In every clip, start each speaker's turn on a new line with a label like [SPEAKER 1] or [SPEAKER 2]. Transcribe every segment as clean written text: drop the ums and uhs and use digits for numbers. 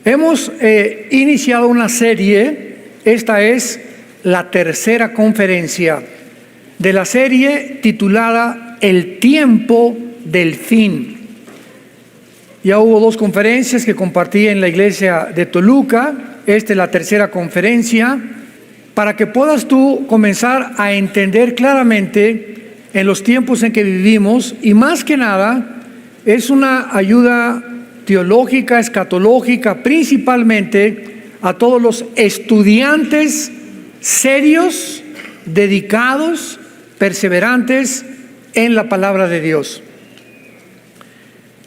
[SPEAKER 1] Hemos iniciado una serie, esta es la tercera conferencia de la serie titulada El tiempo del fin. Ya hubo 2 conferencias que compartí en la iglesia de Toluca, esta es la tercera conferencia, para que puedas tú comenzar a entender claramente en los tiempos en que vivimos, y más que nada es una ayuda teológica, escatológica, principalmente a todos los estudiantes serios, dedicados, perseverantes en la palabra de Dios.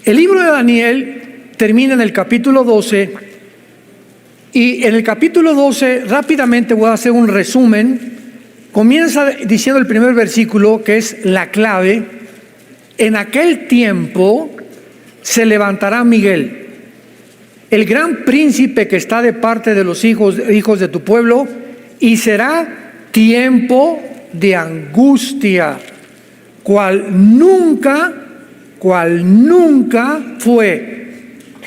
[SPEAKER 1] El libro de Daniel termina en el capítulo 12, y en el capítulo 12 rápidamente voy a hacer un resumen. Comienza diciendo el primer versículo, que es la clave: en aquel tiempo se levantará Miguel, el gran príncipe que está de parte de los hijos de tu pueblo, y será tiempo de angustia, cual nunca fue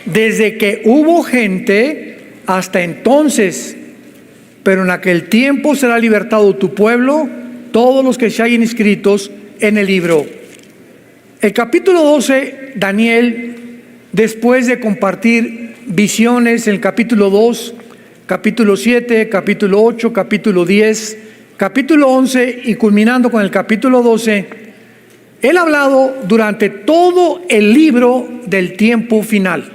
[SPEAKER 1] desde que hubo gente hasta entonces. Pero en aquel tiempo será libertado tu pueblo, todos los que se hayan inscritos en el libro. El capítulo 12, Daniel, después de compartir visiones en el capítulo 2, capítulo 7, capítulo 8, capítulo 10, capítulo 11 y culminando con el capítulo 12, él ha hablado durante todo el libro del tiempo final.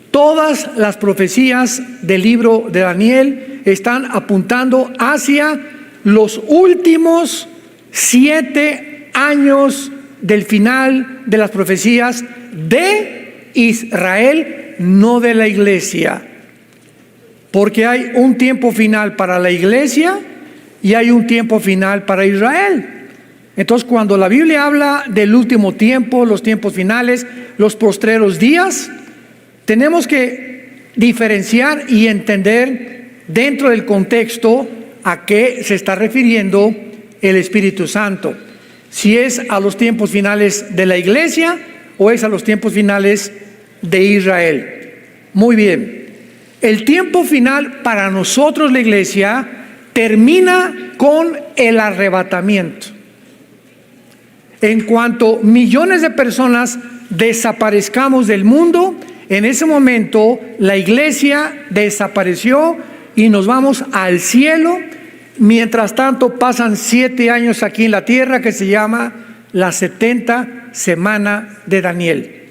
[SPEAKER 1] Todas las profecías del libro de Daniel están apuntando hacia los últimos 7 años del final de las profecías de Israel, no de la iglesia. Porque hay un tiempo final para la iglesia y hay un tiempo final para Israel. Entonces, cuando la Biblia habla del último tiempo, los tiempos finales, los postreros días, tenemos que diferenciar y entender dentro del contexto a qué se está refiriendo el Espíritu Santo. Si es a los tiempos finales de la iglesia o es a los tiempos finales de Israel. Muy bien. El tiempo final para nosotros, la iglesia, termina con el arrebatamiento. En cuanto millones de personas desaparezcamos del mundo, en ese momento la iglesia desapareció y nos vamos al cielo. Mientras tanto pasan 7 años aquí en la tierra, que se llama la 70 semana de Daniel,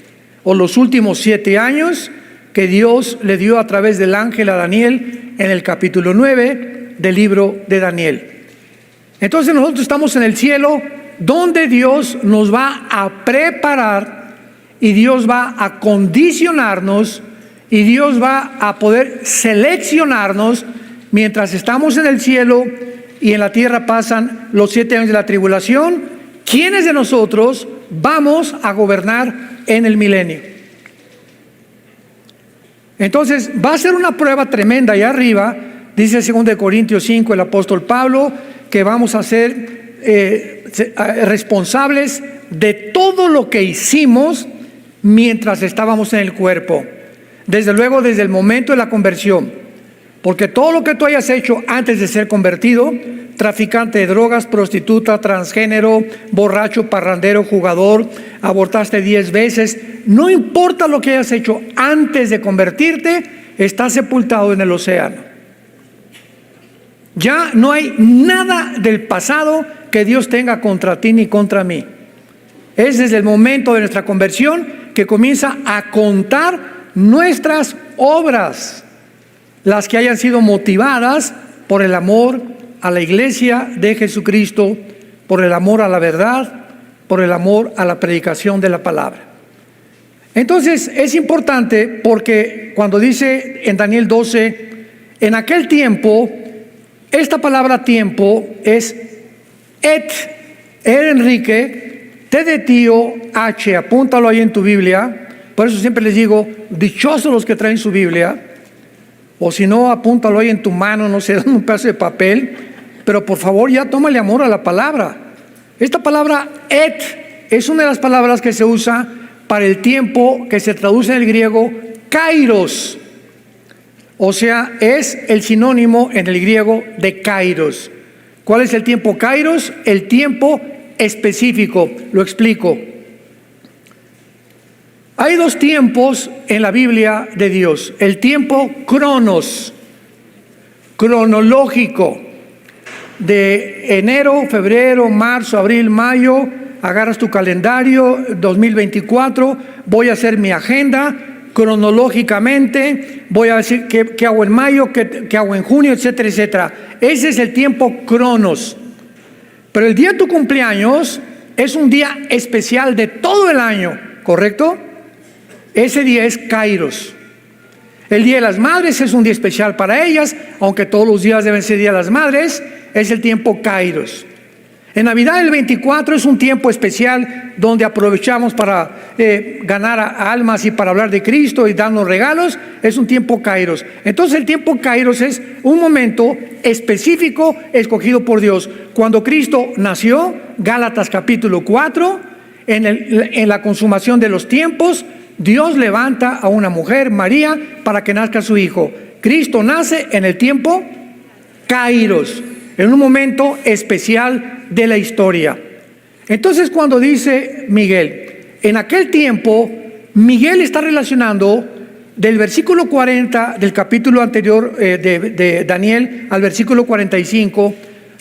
[SPEAKER 1] o los últimos 7 años que Dios le dio a través del ángel a Daniel en el capítulo 9 del libro de Daniel. Entonces nosotros estamos en el cielo, donde Dios nos va a preparar y Dios va a condicionarnos y Dios va a poder seleccionarnos mientras estamos en el cielo y en la tierra pasan los 7 años de la tribulación. ¿Quiénes de nosotros vamos a gobernar en el milenio? Entonces va a ser una prueba tremenda allá arriba. Dice 2 Corintios 5 el apóstol Pablo que vamos a ser responsables de todo lo que hicimos mientras estábamos en el cuerpo. Desde luego desde el momento de la conversión, porque todo lo que tú hayas hecho antes de ser convertido, traficante de drogas, prostituta, transgénero, borracho, parrandero, jugador, abortaste 10 veces, no importa lo que hayas hecho antes de convertirte, estás sepultado en el océano. Ya no hay nada del pasado que Dios tenga contra ti ni contra mí. Es desde el momento de nuestra conversión que comienza a contar nuestras obras, las que hayan sido motivadas por el amor a la iglesia de Jesucristo, por el amor a la verdad, por el amor a la predicación de la palabra. Entonces es importante porque cuando dice en Daniel 12, en aquel tiempo, esta palabra tiempo es Enrique, T de tío, H, apúntalo ahí en tu Biblia. Por eso siempre les digo, dichosos los que traen su Biblia, o si no, apúntalo ahí en tu mano, no sé, un pedazo de papel, pero por favor ya tómale amor a la palabra. Esta palabra es una de las palabras que se usa para el tiempo, que se traduce en el griego kairos, O sea, es el sinónimo en el griego de kairos. ¿Cuál es el tiempo kairos? El tiempo específico. Lo explico. Hay dos tiempos en la Biblia de Dios. El tiempo cronos, cronológico, de enero, febrero, marzo, abril, mayo. Agarras tu calendario, 2024, voy a hacer mi agenda cronológicamente, voy a decir qué hago en mayo, qué hago en junio, etcétera, etcétera. Ese es el tiempo cronos. Pero el día de tu cumpleaños es un día especial de todo el año, ¿correcto? Ese día es kairos. El Día de las Madres es un día especial para ellas, aunque todos los días deben ser Día de las Madres, es el tiempo kairos. En Navidad el 24 es un tiempo especial donde aprovechamos para ganar almas y para hablar de Cristo y darnos regalos. Es un tiempo kairos. Entonces el tiempo kairos es un momento específico escogido por Dios. Cuando Cristo nació, Gálatas capítulo 4, en la consumación de los tiempos, Dios levanta a una mujer, María, para que nazca su hijo. Cristo nace en el tiempo kairos, en un momento especial de la historia. Entonces, cuando dice Miguel, en aquel tiempo, Miguel está relacionando del versículo 40 del capítulo anterior de Daniel al versículo 45,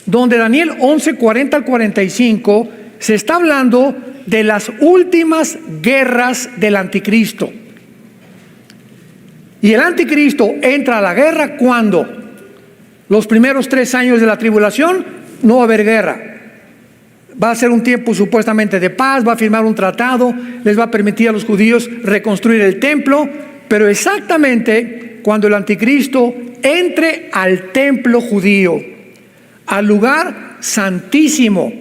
[SPEAKER 1] donde Daniel 11, 40 al 45, se está hablando de las últimas guerras del anticristo. Y el anticristo entra a la guerra cuando los primeros 3 años de la tribulación no va a haber guerra. Va a ser un tiempo supuestamente de paz, va a firmar un tratado, les va a permitir a los judíos reconstruir el templo, pero exactamente cuando el anticristo entre al templo judío, al lugar santísimo,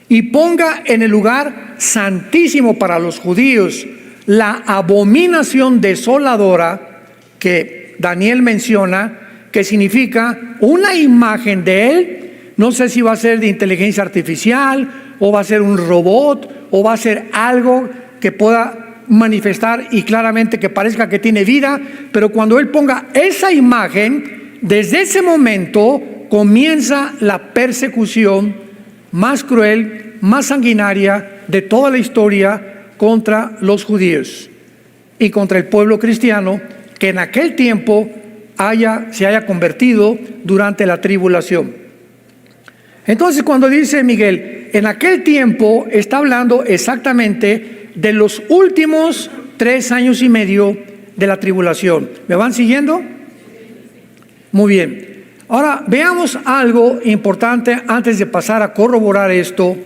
[SPEAKER 1] y ponga en el lugar santísimo para los judíos la abominación desoladora que Daniel menciona, que significa una imagen de él. No sé si va a ser de inteligencia artificial, o va a ser un robot, o va a ser algo que pueda manifestar y claramente que parezca que tiene vida, pero cuando él ponga esa imagen, desde ese momento comienza la persecución más cruel, más sanguinaria de toda la historia contra los judíos y contra el pueblo cristiano que en aquel tiempo se haya convertido durante la tribulación. Entonces, cuando dice Miguel, en aquel tiempo, está hablando exactamente de los últimos 3 años y medio de la tribulación. ¿Me van siguiendo? Muy bien. Ahora, veamos algo importante antes de pasar a corroborar esto,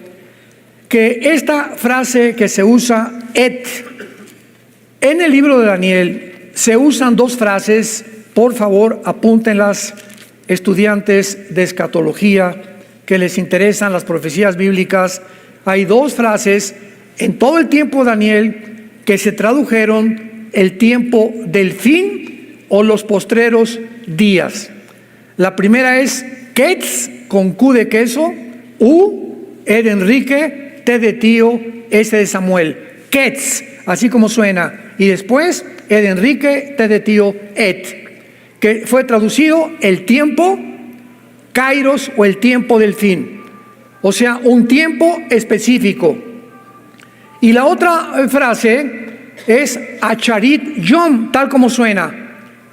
[SPEAKER 1] que esta frase que se usa, en el libro de Daniel, se usan 2 frases. Por favor, apúntenlas, estudiantes de escatología que les interesan las profecías bíblicas. Hay 2 frases en todo el tiempo de Daniel que se tradujeron el tiempo del fin o los postreros días. La primera es Ketz, con Q de queso, U, E de Enrique, T de tío, S de Samuel. Ketz, así como suena. Y después, E de Enrique, T de tío, Et, que fue traducido el tiempo, kairos, o el tiempo del fin. O sea, un tiempo específico. Y la otra frase es Acharit Yom, tal como suena.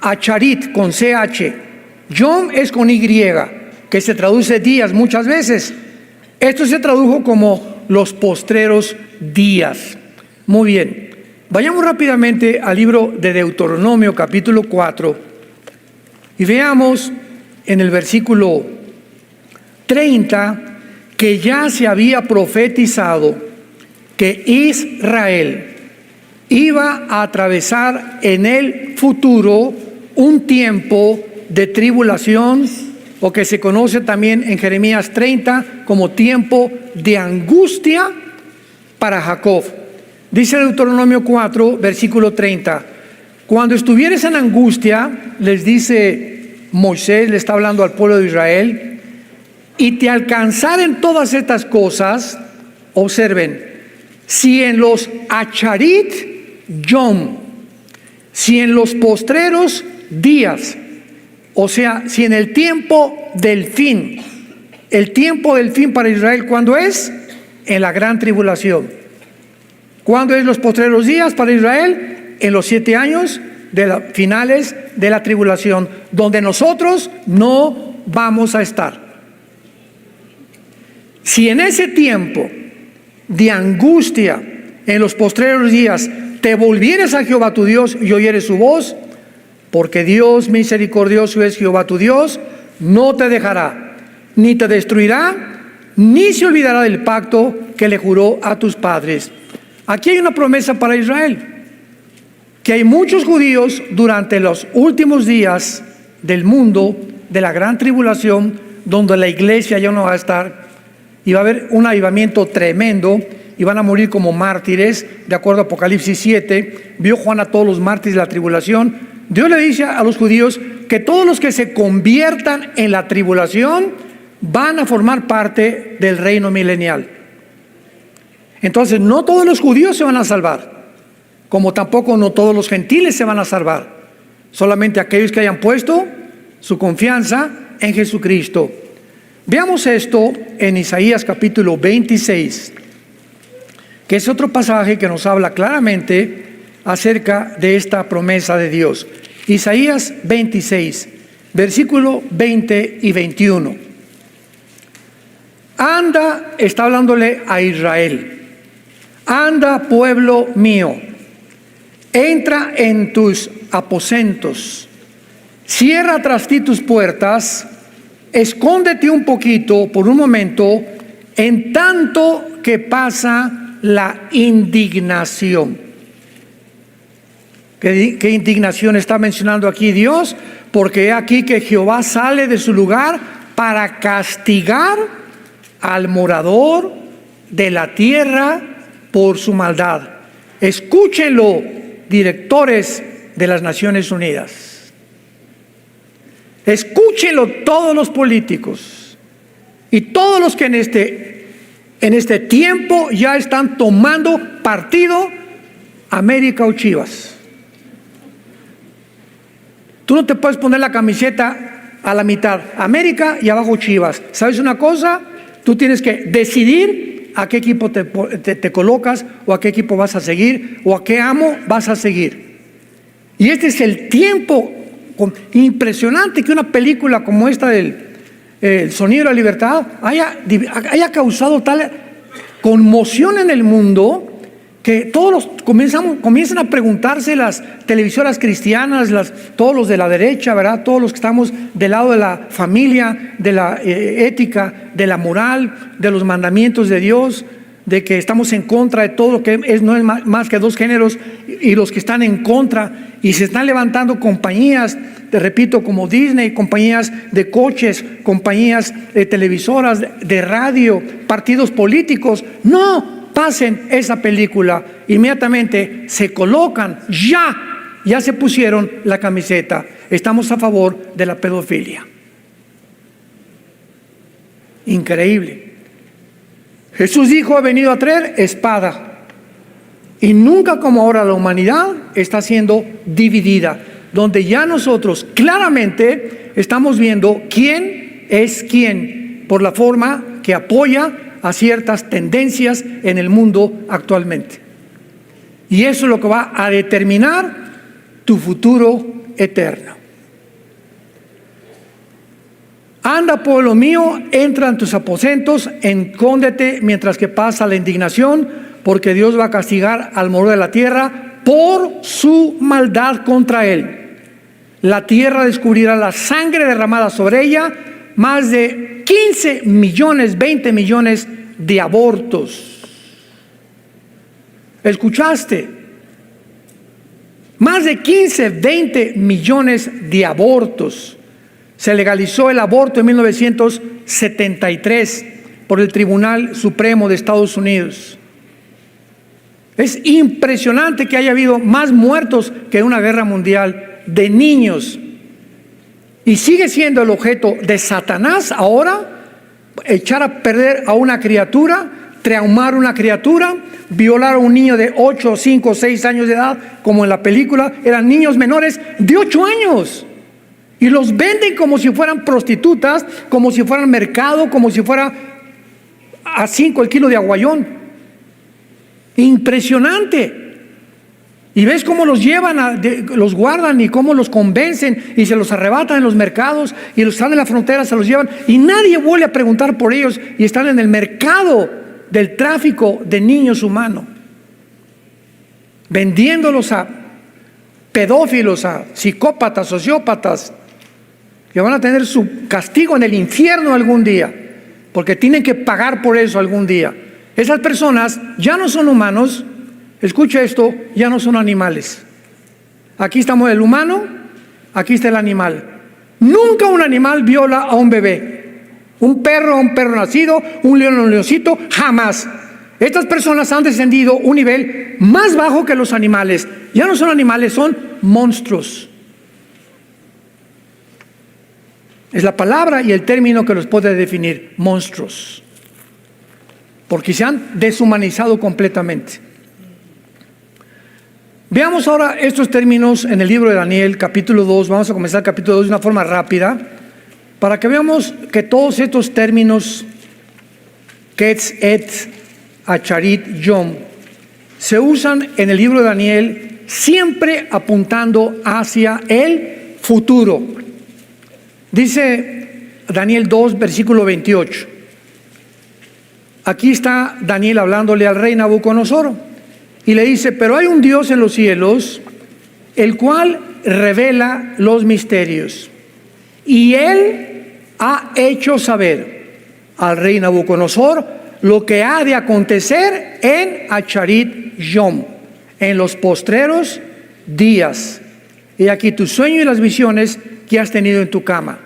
[SPEAKER 1] Acharit, con CH. Yom es con Y, que se traduce días muchas veces. Esto se tradujo como los postreros días. Muy bien. Vayamos rápidamente al libro de Deuteronomio, capítulo 4, y veamos en el versículo 30 que ya se había profetizado que Israel iba a atravesar en el futuro un tiempo de tribulación, o que se conoce también en Jeremías 30 como tiempo de angustia para Jacob. Dice Deuteronomio 4, versículo 30, cuando estuvieres en angustia, les dice Moisés, le está hablando al pueblo de Israel, y te alcanzaren todas estas cosas, observen, si en los Acharit Yom, si en los postreros días, O sea, si en el tiempo del fin para Israel, ¿cuándo es? En la gran tribulación. ¿Cuándo es los postreros días para Israel? En los 7 años finales de la tribulación, donde nosotros no vamos a estar. Si en ese tiempo de angustia, en los postreros días, te volvieres a Jehová tu Dios y oyeres su voz, porque Dios misericordioso es Jehová tu Dios, no te dejará, ni te destruirá, ni se olvidará del pacto que le juró a tus padres. Aquí hay una promesa para Israel, que hay muchos judíos durante los últimos días del mundo, de la gran tribulación, donde la iglesia ya no va a estar, y va a haber un avivamiento tremendo, y van a morir como mártires, de acuerdo a Apocalipsis 7, vio Juan a todos los mártires de la tribulación. Dios le dice a los judíos que todos los que se conviertan en la tribulación van a formar parte del reino milenial. Entonces, no todos los judíos se van a salvar, como tampoco no todos los gentiles se van a salvar, solamente aquellos que hayan puesto su confianza en Jesucristo. Veamos esto en Isaías capítulo 26, que es otro pasaje que nos habla claramente acerca de esta promesa de Dios. Isaías 26, versículo 20 y 21. Anda, está hablándole a Israel. Anda, pueblo mío, entra en tus aposentos, cierra tras ti tus puertas, escóndete un poquito por un momento, en tanto que pasa la indignación. ¿Qué indignación está mencionando aquí Dios? Porque he aquí que Jehová sale de su lugar para castigar al morador de la tierra por su maldad. Escúchenlo, directores de las Naciones Unidas. Escúchenlo todos los políticos y todos los que en este tiempo ya están tomando partido, América o Chivas. Tú no te puedes poner la camiseta a la mitad, América y abajo Chivas. ¿Sabes una cosa? Tú tienes que decidir a qué equipo te colocas, o a qué equipo vas a seguir, o a qué amo vas a seguir. Y este es el tiempo impresionante que una película como esta del El Sonido de la Libertad haya causado tal conmoción en el mundo, que todos comienzan a preguntarse, las televisoras cristianas, todos los de la derecha, ¿verdad? Todos los que estamos del lado de la familia, de la ética, de la moral, de los mandamientos de Dios, de que estamos en contra de todo lo que no es más que dos géneros, y los que están en contra, y se están levantando compañías, te repito, como Disney, compañías de coches, compañías de televisoras, de radio, partidos políticos. No pasen esa película, inmediatamente se colocan, ya se pusieron la camiseta. Estamos a favor de la pedofilia. Increíble. Jesús dijo: he venido a traer espada. Y nunca como ahora la humanidad está siendo dividida, donde ya nosotros claramente estamos viendo quién es quién, por la forma que apoya a ciertas tendencias en el mundo actualmente. Y eso es lo que va a determinar tu futuro eterno. Anda, pueblo mío, entra en tus aposentos, escóndete mientras que pasa la indignación, porque Dios va a castigar al morador de la tierra por su maldad contra él. La tierra descubrirá la sangre derramada sobre ella, más de 15 millones, 20 millones de abortos. ¿Escuchaste? Más de 15, 20 millones de abortos. Se legalizó el aborto en 1973 por el Tribunal Supremo de Estados Unidos. Es impresionante que haya habido más muertos que en una guerra mundial de niños. Y sigue siendo el objeto de Satanás ahora, echar a perder a una criatura, traumar a una criatura, violar a un niño de 8, 5, 6 años de edad, como en la película, eran niños menores de 8 años. Y los venden como si fueran prostitutas, como si fueran mercado, como si fuera a 5 el kilo de aguayón. Impresionante. Y ves cómo los llevan, los guardan y cómo los convencen y se los arrebatan en los mercados y los están en la frontera, se los llevan y nadie vuelve a preguntar por ellos y están en el mercado del tráfico de niños humanos, vendiéndolos a pedófilos, a psicópatas, sociópatas, que van a tener su castigo en el infierno algún día, porque tienen que pagar por eso algún día. Esas personas ya no son humanos. Escucha esto, ya no son animales. Aquí estamos el humano, aquí está el animal. Nunca un animal viola a un bebé. Un perro nacido, un león a un leoncito, jamás. Estas personas han descendido un nivel más bajo que los animales. Ya no son animales, son monstruos. Es la palabra y el término que los puede definir, monstruos. Porque se han deshumanizado completamente. Veamos ahora estos términos en el libro de Daniel, capítulo 2. Vamos a comenzar el capítulo 2 de una forma rápida, para que veamos que todos estos términos, Ketz, Et, Acharit, Yom, se usan en el libro de Daniel siempre apuntando hacia el futuro. Dice Daniel 2, versículo 28. Aquí está Daniel hablándole al rey Nabucodonosor. Y le dice, pero hay un Dios en los cielos, el cual revela los misterios. Y Él ha hecho saber al rey Nabucodonosor lo que ha de acontecer en Acharit Yom, en los postreros días. Y aquí tu sueño y las visiones que has tenido en tu cama.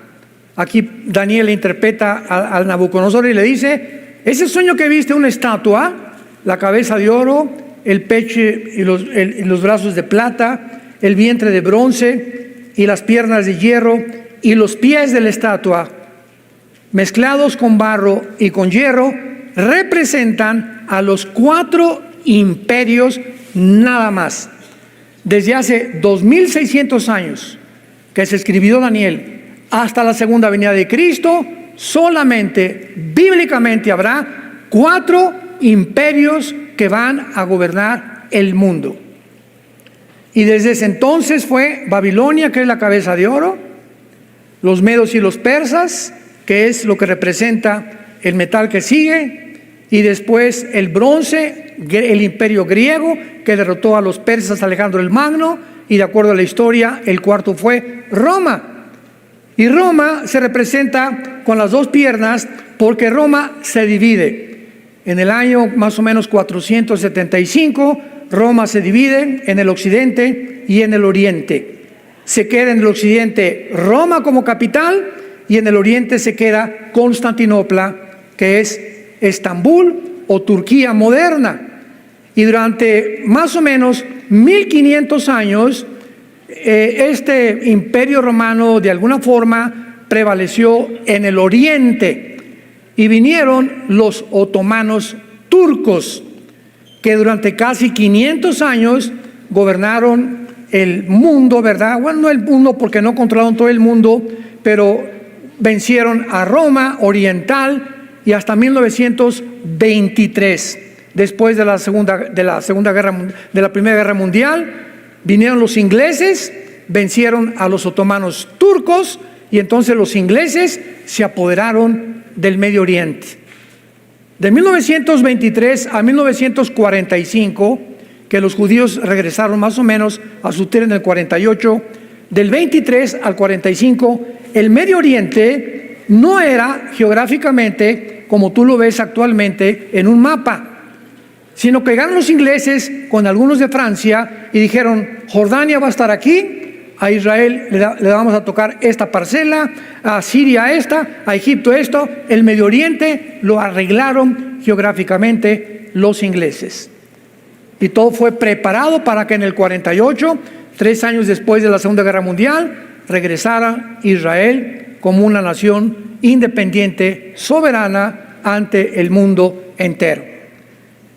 [SPEAKER 1] Aquí Daniel le interpreta al Nabucodonosor y le dice, ese sueño que viste, una estatua, la cabeza de oro, el pecho y los brazos de plata, el vientre de bronce y las piernas de hierro y los pies de la estatua, mezclados con barro y con hierro, representan a los 4 imperios nada más. Desde hace 2600 años que se escribió Daniel hasta la segunda venida de Cristo, solamente bíblicamente habrá 4 imperios que van a gobernar el mundo. Y desde ese entonces fue Babilonia, que es la cabeza de oro, los medos y los persas, que es lo que representa el metal que sigue, y después el bronce, el imperio griego, que derrotó a los persas Alejandro el Magno, y de acuerdo a la historia, el cuarto fue Roma. Y Roma se representa con las 2 piernas porque Roma se divide. En el año más o menos 475, Roma se divide en el occidente y en el oriente. Se queda en el occidente Roma como capital y en el oriente se queda Constantinopla, que es Estambul o Turquía moderna. Y durante más o menos 1500 años, este imperio romano de alguna forma prevaleció en el oriente. Y vinieron los otomanos turcos, que durante casi 500 años gobernaron el mundo, ¿verdad? Bueno, no el mundo porque no controlaron todo el mundo, pero vencieron a Roma oriental y hasta 1923, después de la Primera Guerra Mundial, vinieron los ingleses, vencieron a los otomanos turcos y entonces los ingleses se apoderaron del Medio Oriente. De 1923 a 1945, que los judíos regresaron más o menos a su tierra en el 48, del 23 al 45, el Medio Oriente no era geográficamente como tú lo ves actualmente en un mapa, sino que llegaron los ingleses con algunos de Francia y dijeron, Jordania va a estar aquí, a Israel le vamos a tocar esta parcela, a Siria esta, a Egipto esto. El Medio Oriente lo arreglaron geográficamente los ingleses. Y todo fue preparado para que en el 48, 3 años después de la Segunda Guerra Mundial, regresara Israel como una nación independiente, soberana ante el mundo entero.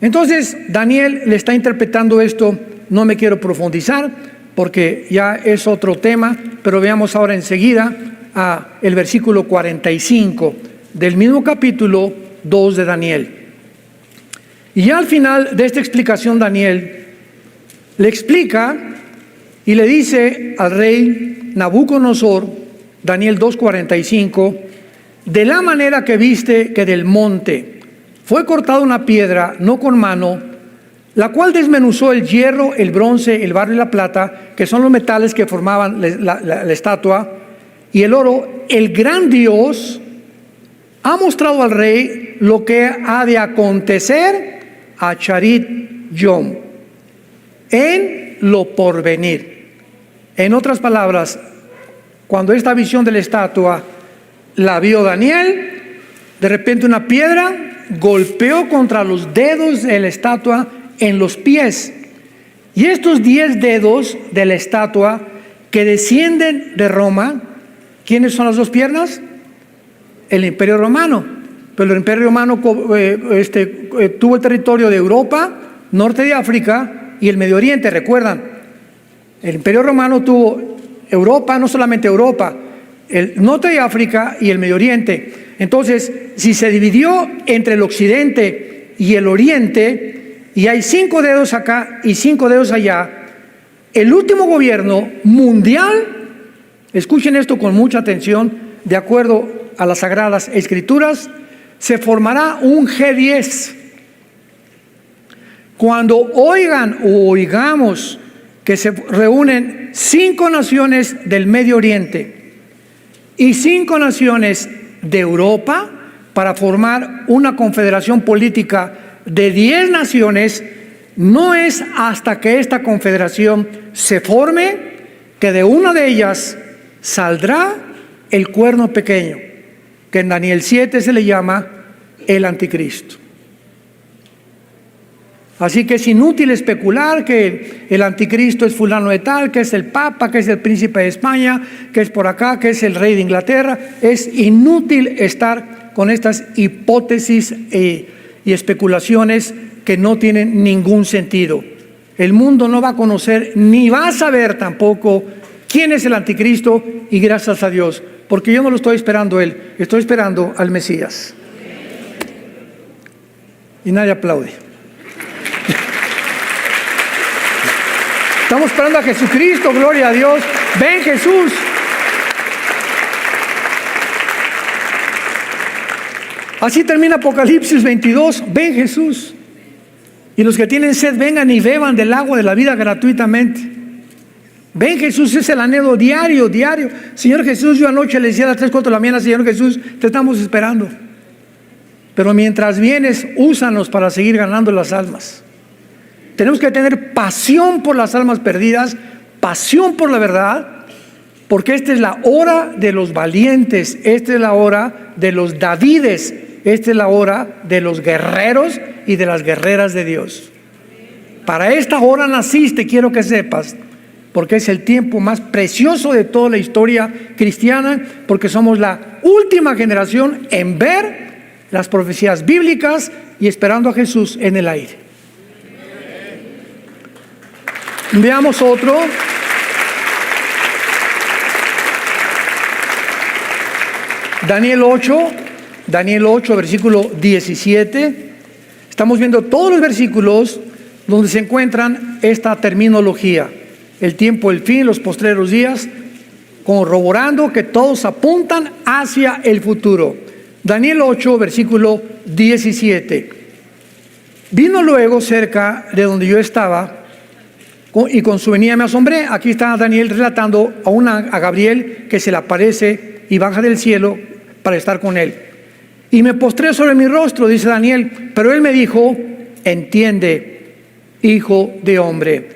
[SPEAKER 1] Entonces Daniel le está interpretando esto, no me quiero profundizar, porque ya es otro tema, pero veamos ahora enseguida el versículo 45 del mismo capítulo 2 de Daniel. Y ya al final de esta explicación, Daniel le explica y le dice al rey Nabucodonosor, Daniel 2:45, de la manera que viste que del monte fue cortada una piedra, no con mano, la cual desmenuzó el hierro, el bronce, el barro y la plata, que son los metales que formaban la estatua, y el oro, el gran Dios ha mostrado al rey lo que ha de acontecer a Charit Yom en lo porvenir. En otras palabras, cuando esta visión de la estatua la vio Daniel, de repente una piedra golpeó contra los dedos de la estatua en los pies. Y estos 10 dedos de la estatua que descienden de Roma, ¿quiénes son las dos piernas? El Imperio Romano. Pero el Imperio Romano tuvo el territorio de Europa, norte de África y el Medio Oriente, recuerdan. El Imperio Romano tuvo Europa, no solamente Europa, el norte de África y el Medio Oriente. Entonces, si se dividió entre el occidente y el oriente, y hay 5 dedos acá y 5 dedos allá, el último gobierno mundial, escuchen esto con mucha atención, de acuerdo a las Sagradas Escrituras, se formará un G10. Cuando oigan o oigamos que se reúnen 5 naciones del Medio Oriente y 5 naciones de Europa para formar una confederación política de 10 naciones, no es hasta que esta confederación se forme que de una de ellas saldrá el cuerno pequeño, que en Daniel 7 se le llama el anticristo. Así que es inútil especular que el anticristo es fulano de tal, que es el papa, que es el príncipe de España, que es por acá, que es el rey de Inglaterra. Es inútil estar con estas hipótesis y especulaciones que no tienen ningún sentido. El mundo no va a conocer ni va a saber tampoco quién es el anticristo, y gracias a Dios, porque yo no lo estoy esperando a él, estoy esperando al Mesías. Y nadie aplaude. Estamos esperando a Jesucristo, gloria a Dios. Ven Jesús. Así termina Apocalipsis 22. Ven Jesús. Y los que tienen sed, vengan y beban del agua de la vida gratuitamente. Ven Jesús, es el anhelo diario. Señor Jesús, yo anoche le decía a las 3, 4 de la mañana, Señor Jesús, te estamos esperando. Pero mientras vienes, úsanos para seguir ganando las almas. Tenemos que tener pasión por las almas perdidas, pasión por la verdad, porque esta es la hora de los valientes, esta es la hora de los Davides, esta es la hora de los guerreros y de las guerreras de Dios. Para esta hora naciste, quiero que sepas, porque es el tiempo más precioso de toda la historia cristiana, porque somos la última generación en ver las profecías bíblicas y esperando a Jesús en el aire. Veamos otro. Daniel 8, versículo 17. Estamos viendo todos los versículos donde se encuentran esta terminología. El tiempo, el fin, los postreros días, corroborando que todos apuntan hacia el futuro. Daniel 8, versículo 17. Vino luego cerca de donde yo estaba, y con su venida me asombré. Aquí está Daniel relatando a Gabriel que se le aparece y baja del cielo para estar con él. Y me postré sobre mi rostro, dice Daniel, pero él me dijo, entiende, hijo de hombre,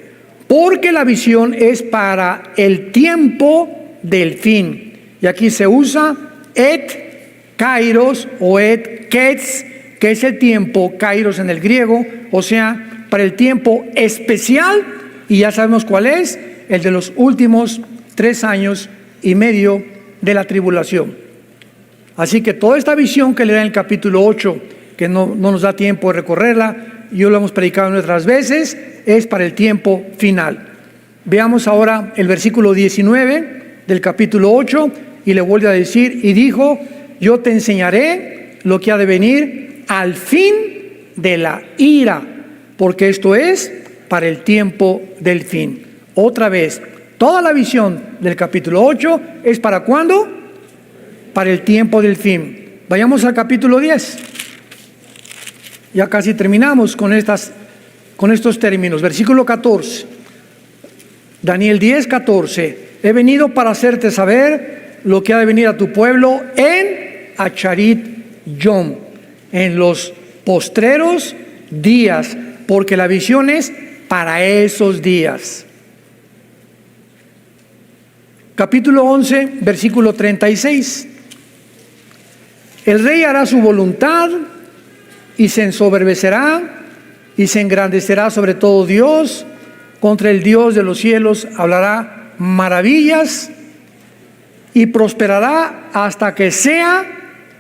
[SPEAKER 1] porque la visión es para el tiempo del fin. Y aquí se usa et kairos o et ketz, que es el tiempo, kairos en el griego, o sea, para el tiempo especial. Y ya sabemos cuál es, el de los últimos 3 años y medio de la tribulación. Así que toda esta visión que le da en el capítulo 8, que no nos da tiempo de recorrerla, yo lo hemos predicado en otras veces, es para el tiempo final. Veamos ahora el versículo 19 del capítulo 8 y le vuelve a decir, y dijo, yo te enseñaré lo que ha de venir al fin de la ira, porque esto es para el tiempo del fin. Otra vez, toda la visión del capítulo 8 es ¿para cuándo? Para el tiempo del fin. Vayamos al capítulo 10. Ya casi terminamos con estos términos. Versículo 14. Daniel 10, 14. He venido para hacerte saber lo que ha de venir a tu pueblo en Acharit Yom, en los postreros días, porque la visión es para esos días. Capítulo 11, versículo 36. El rey hará su voluntad y se ensoberbecerá y se engrandecerá sobre todo Dios. Contra el Dios de los cielos hablará maravillas y prosperará hasta que sea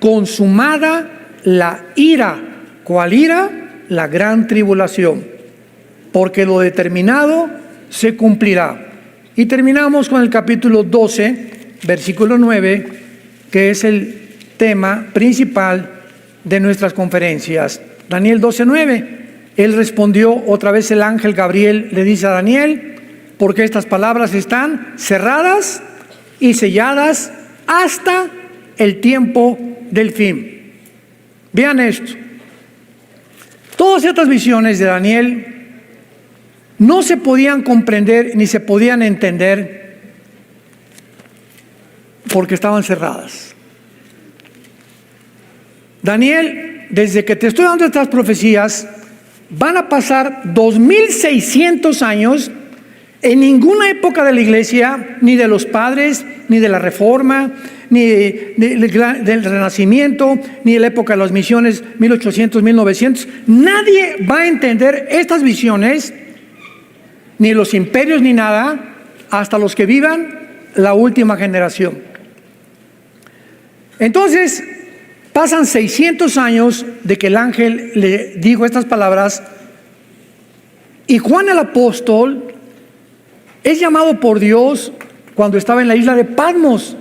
[SPEAKER 1] consumada la ira. ¿Cuál ira? La gran tribulación. Porque lo determinado se cumplirá. Y terminamos con el capítulo 12, versículo 9, que es el tema principal de nuestras conferencias. Daniel 12, 9. Él respondió, otra vez el ángel Gabriel le dice a Daniel, porque estas palabras están cerradas y selladas hasta el tiempo del fin. Vean esto. Todas estas visiones de Daniel no se podían comprender ni se podían entender porque estaban cerradas. Daniel, desde que te estoy dando estas profecías, van a pasar 2600 años. En ninguna época de la iglesia, ni de los padres, ni de la reforma, ni del renacimiento, ni de la época de las misiones 1800, 1900, nadie va a entender estas visiones, ni los imperios ni nada, hasta los que vivan la última generación. Entonces, pasan 600 años de que el ángel le dijo estas palabras, y Juan el apóstol es llamado por Dios cuando estaba en la isla de Patmos.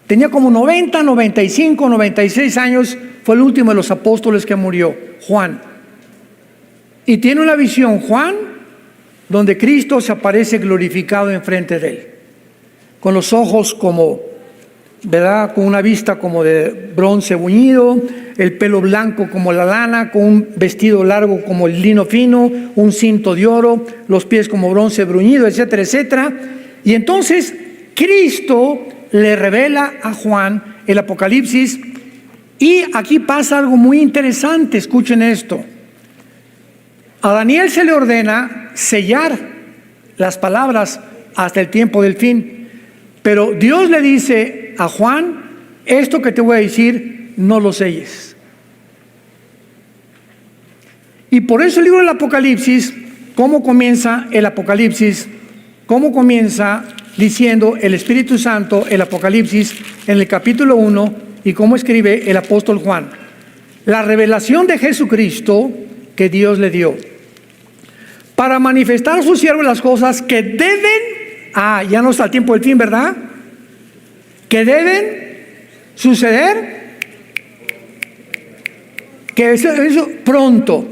[SPEAKER 1] Tenía como 90, 95, 96 años, fue el último de los apóstoles que murió, Juan. Y tiene una visión, Juan, donde Cristo se aparece glorificado enfrente de él, con los ojos como, ¿verdad?, con una vista como de bronce bruñido, el pelo blanco como la lana, con un vestido largo como el lino fino, un cinto de oro, los pies como bronce bruñido, etcétera, etcétera. Y entonces Cristo le revela a Juan el Apocalipsis, y aquí pasa algo muy interesante. Escuchen esto. A Daniel se le ordena sellar las palabras hasta el tiempo del fin, pero Dios le dice a Juan, esto que te voy a decir, no lo selles. Y por eso el libro del Apocalipsis, ¿cómo comienza el Apocalipsis? ¿Cómo comienza diciendo el Espíritu Santo el Apocalipsis en el capítulo 1 y cómo escribe el apóstol Juan? La revelación de Jesucristo que Dios le dio para manifestar a sus siervos las cosas que deben, ya no está el tiempo del fin, ¿verdad?, que deben suceder, que eso pronto.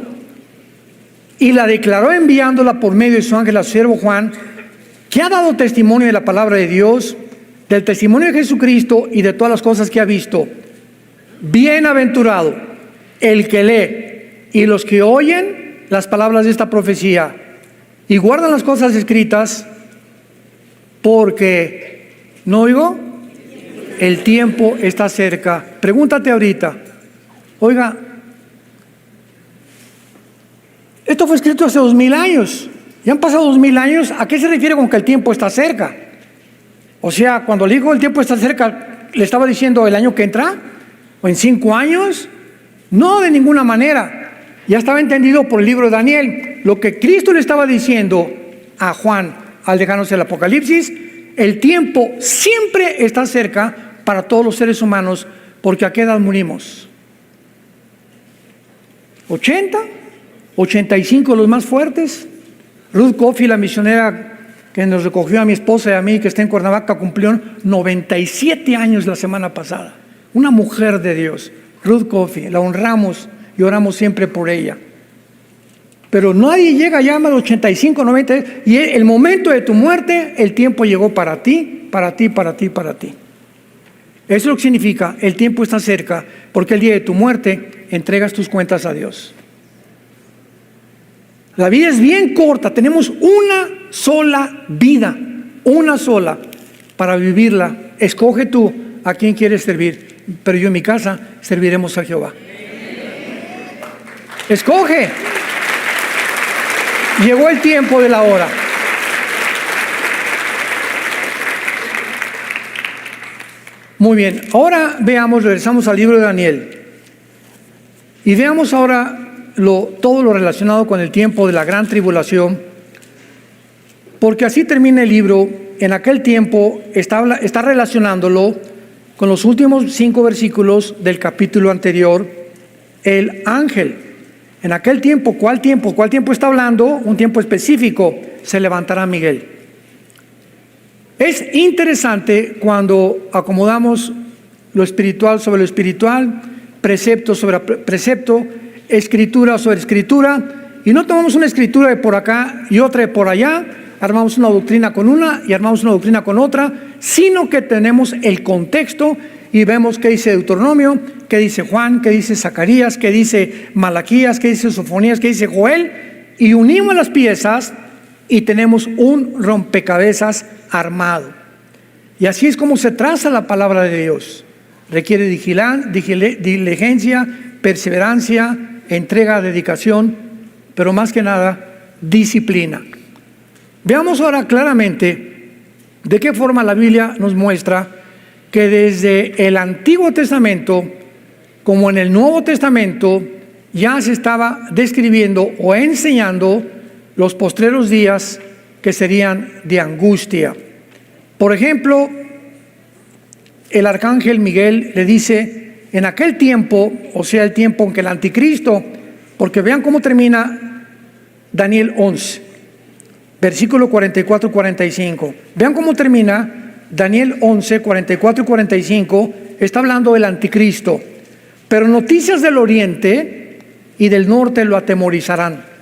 [SPEAKER 1] Y la declaró enviándola por medio de su ángel a su siervo Juan, que ha dado testimonio de la palabra de Dios, del testimonio de Jesucristo y de todas las cosas que ha visto. Bienaventurado el que lee y los que oyen las palabras de esta profecía y guardan las cosas escritas, porque, ¿no oigo? El tiempo está cerca. Pregúntate ahorita, oiga, esto fue escrito hace 2000 años. Ya han pasado 2000 años. ¿A qué se refiere con que el tiempo está cerca? O sea, cuando le dijo el tiempo está cerca, ¿le estaba diciendo el año que entra? ¿O en 5 años? No, de ninguna manera. Ya estaba entendido por el libro de Daniel. Lo que Cristo le estaba diciendo a Juan al dejarnos el Apocalipsis, el tiempo siempre está cerca para todos los seres humanos, porque ¿a qué edad morimos? ¿80? ¿85 los más fuertes? Ruth Coffey, la misionera que nos recogió a mi esposa y a mí, que está en Cuernavaca, cumplió 97 años la semana pasada. Una mujer de Dios, Ruth Coffey, la honramos y oramos siempre por ella. Pero nadie llega ya a los 85, 90, y el momento de tu muerte, el tiempo llegó para ti, para ti, para ti, para ti. Eso es lo que significa, el tiempo está cerca, porque el día de tu muerte entregas tus cuentas a Dios. La vida es bien corta, tenemos una sola vida, una sola, para vivirla. Escoge tú a quién quieres servir, pero yo en mi casa serviremos a Jehová. Escoge. Llegó el tiempo de la hora. Muy bien, ahora regresamos al libro de Daniel y veamos ahora todo lo relacionado con el tiempo de la gran tribulación, porque así termina el libro. En aquel tiempo está relacionándolo con los últimos 5 versículos del capítulo anterior. El ángel, en aquel tiempo, ¿cuál tiempo? ¿Cuál tiempo está hablando? Un tiempo específico, se levantará Miguel. Es interesante cuando acomodamos lo espiritual sobre lo espiritual, precepto sobre precepto, escritura sobre escritura, y no tomamos una escritura de por acá y otra de por allá, armamos una doctrina con una y armamos una doctrina con otra, sino que tenemos el contexto y vemos qué dice Deuteronomio, qué dice Juan, qué dice Zacarías, qué dice Malaquías, qué dice Sofonías, qué dice Joel, y unimos las piezas y tenemos un rompecabezas armado. Y así es como se traza la palabra de Dios. Requiere diligencia, perseverancia, entrega, dedicación, pero más que nada, disciplina. Veamos ahora claramente de qué forma la Biblia nos muestra que desde el Antiguo Testamento, como en el Nuevo Testamento, ya se estaba describiendo o enseñando los postreros días que serían de angustia. Por ejemplo, el arcángel Miguel le dice, en aquel tiempo, o sea, el tiempo en que el anticristo, porque vean cómo termina Daniel 11, versículo 44 y 45. Vean cómo termina Daniel 11, 44 y 45, está hablando del anticristo. Pero noticias del oriente y del norte lo atemorizarán.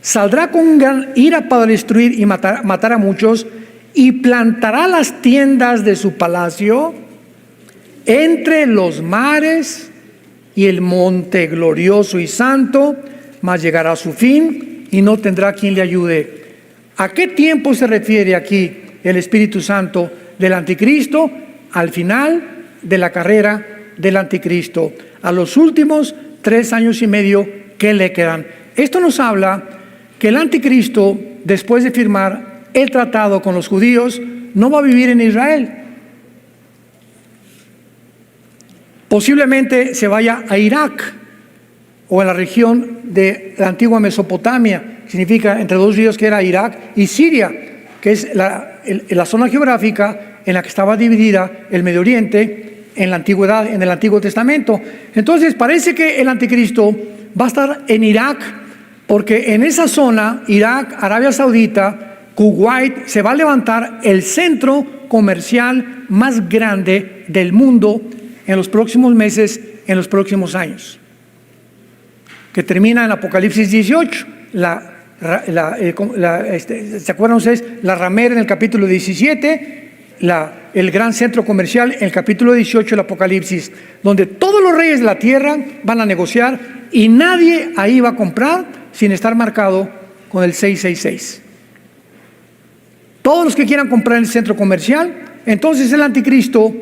[SPEAKER 1] Saldrá con gran ira para destruir y matar a muchos, y plantará las tiendas de su palacio entre los mares y el monte glorioso y santo, mas llegará a su fin y no tendrá quien le ayude. ¿A qué tiempo se refiere aquí el Espíritu Santo del anticristo? Al final de la carrera del anticristo, a los últimos 3 años y medio que le quedan. Esto nos habla que el anticristo, después de firmar el tratado con los judíos, no va a vivir en Israel. Posiblemente se vaya a Irak o a la región de la antigua Mesopotamia, significa entre 2 ríos, que era Irak y Siria, que es la zona geográfica en la que estaba dividida el Medio Oriente en la antigüedad, en el Antiguo Testamento. Entonces parece que el anticristo va a estar en Irak, porque en esa zona, Irak, Arabia Saudita, Kuwait, se va a levantar el centro comercial más grande del mundo en los próximos meses, en los próximos años, que termina en Apocalipsis 18, ¿se acuerdan ustedes? La ramera en el capítulo 17, el gran centro comercial en el capítulo 18 del Apocalipsis, donde todos los reyes de la tierra van a negociar y nadie ahí va a comprar sin estar marcado con el 666. Todos los que quieran comprar en el centro comercial, entonces el anticristo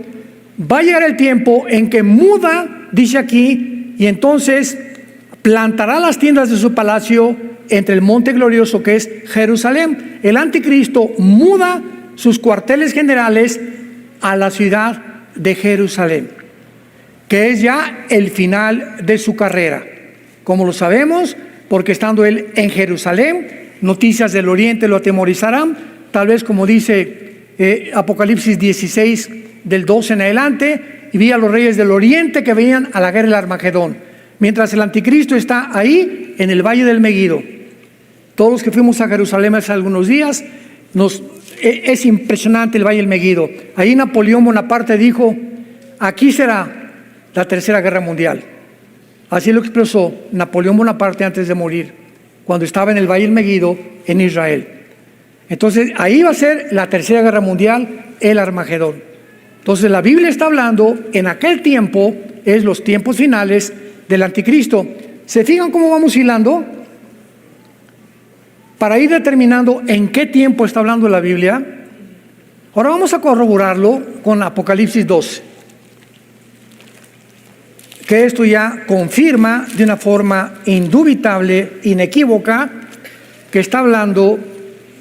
[SPEAKER 1] va a llegar el tiempo en que muda, dice aquí, y entonces plantará las tiendas de su palacio entre el monte glorioso que es Jerusalén. El anticristo muda sus cuarteles generales a la ciudad de Jerusalén, que es ya el final de su carrera. Como lo sabemos, porque estando él en Jerusalén, noticias del oriente lo atemorizarán, tal vez como dice Apocalipsis 16, del 12 en adelante, y vi a los reyes del oriente que venían a la guerra del Armagedón, mientras el anticristo está ahí en el valle del Meguido. Todos los que fuimos a Jerusalén hace algunos días, Es impresionante el Valle del Meguido. Ahí Napoleón Bonaparte dijo: aquí será la Tercera Guerra Mundial. Así lo expresó Napoleón Bonaparte antes de morir, cuando estaba en el Valle del Meguido en Israel. Entonces ahí va a ser la Tercera Guerra Mundial, el Armagedón. Entonces la Biblia está hablando en aquel tiempo, es los tiempos finales del anticristo. ¿Se fijan cómo vamos hilando? Para ir determinando en qué tiempo está hablando la Biblia. Ahora vamos a corroborarlo con Apocalipsis 12, que esto ya confirma de una forma indubitable, inequívoca, que está hablando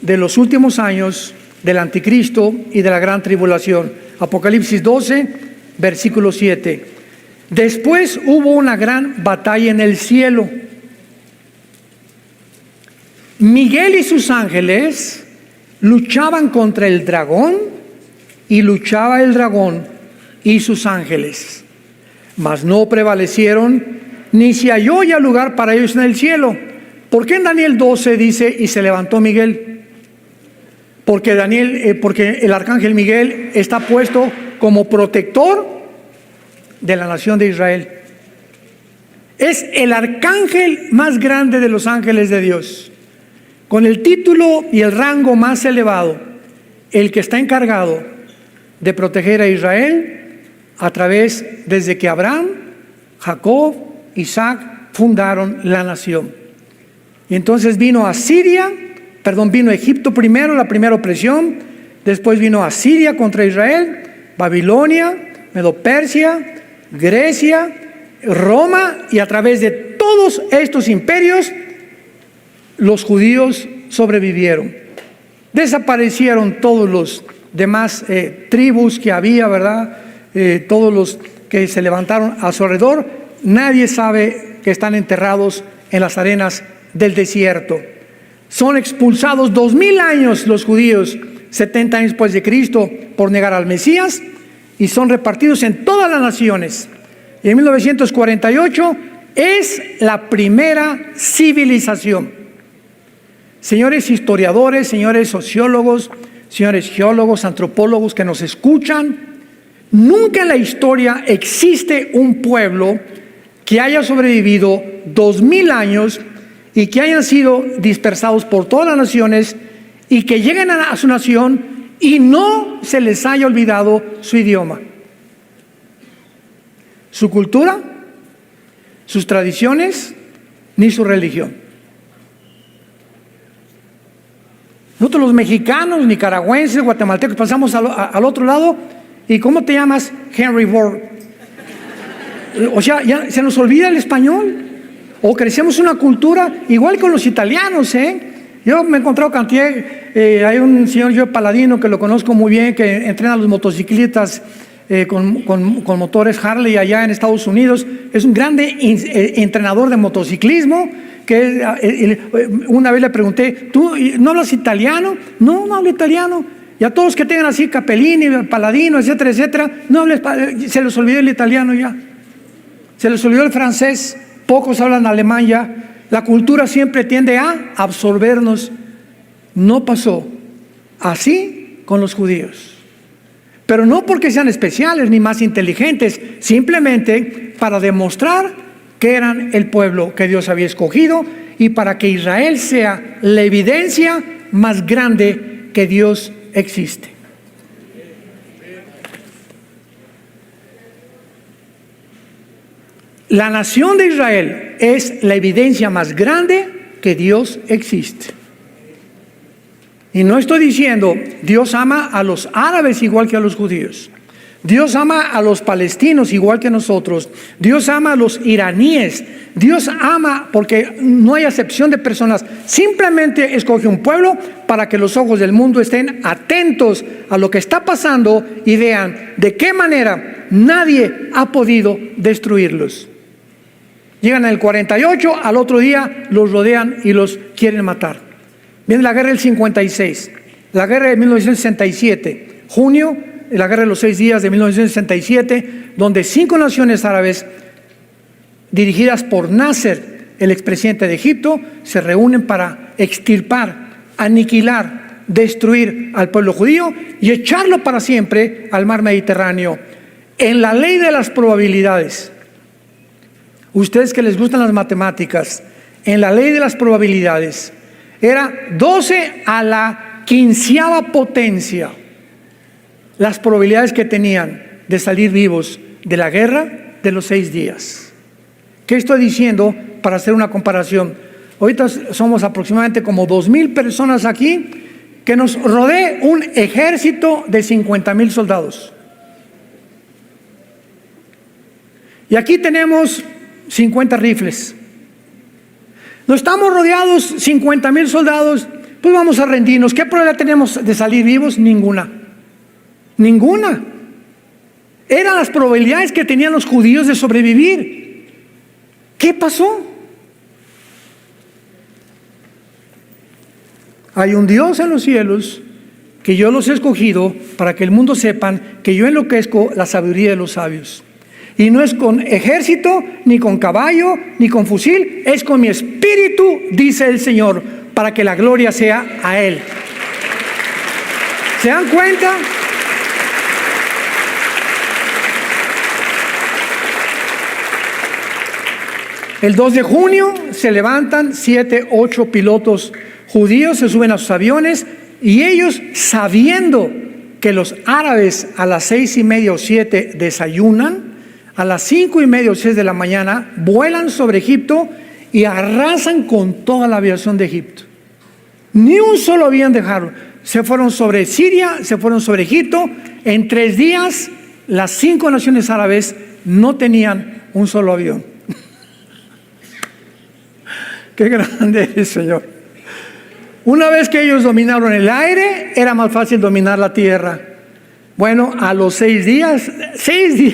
[SPEAKER 1] de los últimos años del anticristo y de la gran tribulación. Apocalipsis 12, versículo 7. Después hubo una gran batalla en el cielo. Miguel y sus ángeles luchaban contra el dragón, y luchaba el dragón y sus ángeles, mas no prevalecieron, ni se halló ya lugar para ellos en el cielo. ¿Por qué en Daniel 12 dice: y se levantó Miguel? Porque el arcángel Miguel está puesto como protector de la nación de Israel. Es el arcángel más grande de los ángeles de Dios, con el título y el rango más elevado, el que está encargado de proteger a Israel a través, desde que Abraham, Jacob, Isaac fundaron la nación. Y entonces vino Egipto primero, la primera opresión, después vino Asiria contra Israel, Babilonia, Medo-Persia, Grecia, Roma, y a través de todos estos imperios los judíos sobrevivieron. Desaparecieron todos los demás tribus que había, ¿verdad? Todos los que se levantaron a su alrededor, nadie sabe que están enterrados en las arenas del desierto. Son expulsados 2000 años los judíos, 70 años después de Cristo, por negar al Mesías, y son repartidos en todas las naciones. Y en 1948 es la primera civilización. Señores historiadores, señores sociólogos, señores geólogos, antropólogos que nos escuchan, nunca en la historia existe un pueblo que haya sobrevivido 2000 años y que hayan sido dispersados por todas las naciones y que lleguen a su nación y no se les haya olvidado su idioma, su cultura, sus tradiciones, ni su religión. Nosotros los mexicanos, nicaragüenses, guatemaltecos, pasamos al otro lado, y ¿cómo te llamas? Henry Ford. O sea, ya se nos olvida el español, o crecemos una cultura igual con los italianos, Yo me he encontrado cantidad, hay un señor Joe Paladino que lo conozco muy bien, que entrena a los motociclistas con motores Harley allá en Estados Unidos. Es un grande entrenador de motociclismo. Una vez le pregunté: ¿tú no hablas italiano? No hablo italiano. Y a todos que tengan así Capellini, Paladino, etcétera, etcétera, no hables, se les olvidó el italiano ya, se les olvidó el francés, pocos hablan alemán ya. La cultura siempre tiende a absorbernos. No pasó así con los judíos, pero no porque sean especiales ni más inteligentes, simplemente para demostrar que eran el pueblo que Dios había escogido, y para que Israel sea la evidencia más grande que Dios existe. La nación de Israel es la evidencia más grande que Dios existe. Y no estoy diciendo Dios ama a los árabes igual que a los judíos. Dios ama a los palestinos igual que nosotros. Dios ama a los iraníes. Dios ama, porque no hay acepción de personas. Simplemente escoge un pueblo para que los ojos del mundo estén atentos a lo que está pasando y vean de qué manera nadie ha podido destruirlos. Llegan en el 48, al otro día los rodean y los quieren matar. Viene la guerra del 56, la guerra de 1967, junio, la guerra de los 6 días de 1967, donde 5 naciones árabes, dirigidas por Nasser, el expresidente de Egipto, se reúnen para extirpar, aniquilar destruir al pueblo judío y echarlo para siempre al mar Mediterráneo. En la ley de las probabilidades, ustedes que les gustan las matemáticas, en la ley de las probabilidades, era 12 a la 15ª potencia las probabilidades que tenían de salir vivos de la guerra de los 6 días. ¿Qué estoy diciendo para hacer una comparación? Ahorita somos aproximadamente como 2,000 personas aquí, que nos rodee un ejército de 50,000 soldados. Y aquí tenemos 50 rifles. No estamos rodeados 50,000 soldados, pues vamos a rendirnos. ¿Qué probabilidad tenemos de salir vivos? Ninguna. Ninguna. Eran las probabilidades que tenían los judíos de sobrevivir. ¿Qué pasó? Hay un Dios en los cielos que yo los he escogido para que el mundo sepan que yo enloquezco la sabiduría de los sabios. Y no es con ejército, ni con caballo, ni con fusil, es con mi espíritu, dice el Señor, para que la gloria sea a Él. ¿Se dan cuenta? El 2 de junio se levantan 7, 8 pilotos judíos, se suben a sus aviones y ellos, sabiendo que los árabes a las 6:30 o 7 desayunan, a las 5:30 o 6 de la mañana vuelan sobre Egipto y arrasan con toda la aviación de Egipto. Ni un solo avión dejaron. Se fueron sobre Siria, se fueron sobre Egipto. En 3 días, las 5 naciones árabes no tenían un solo avión. Qué grande es, Señor. Una vez que ellos dominaron el aire, era más fácil dominar la tierra. Bueno, a los 6 días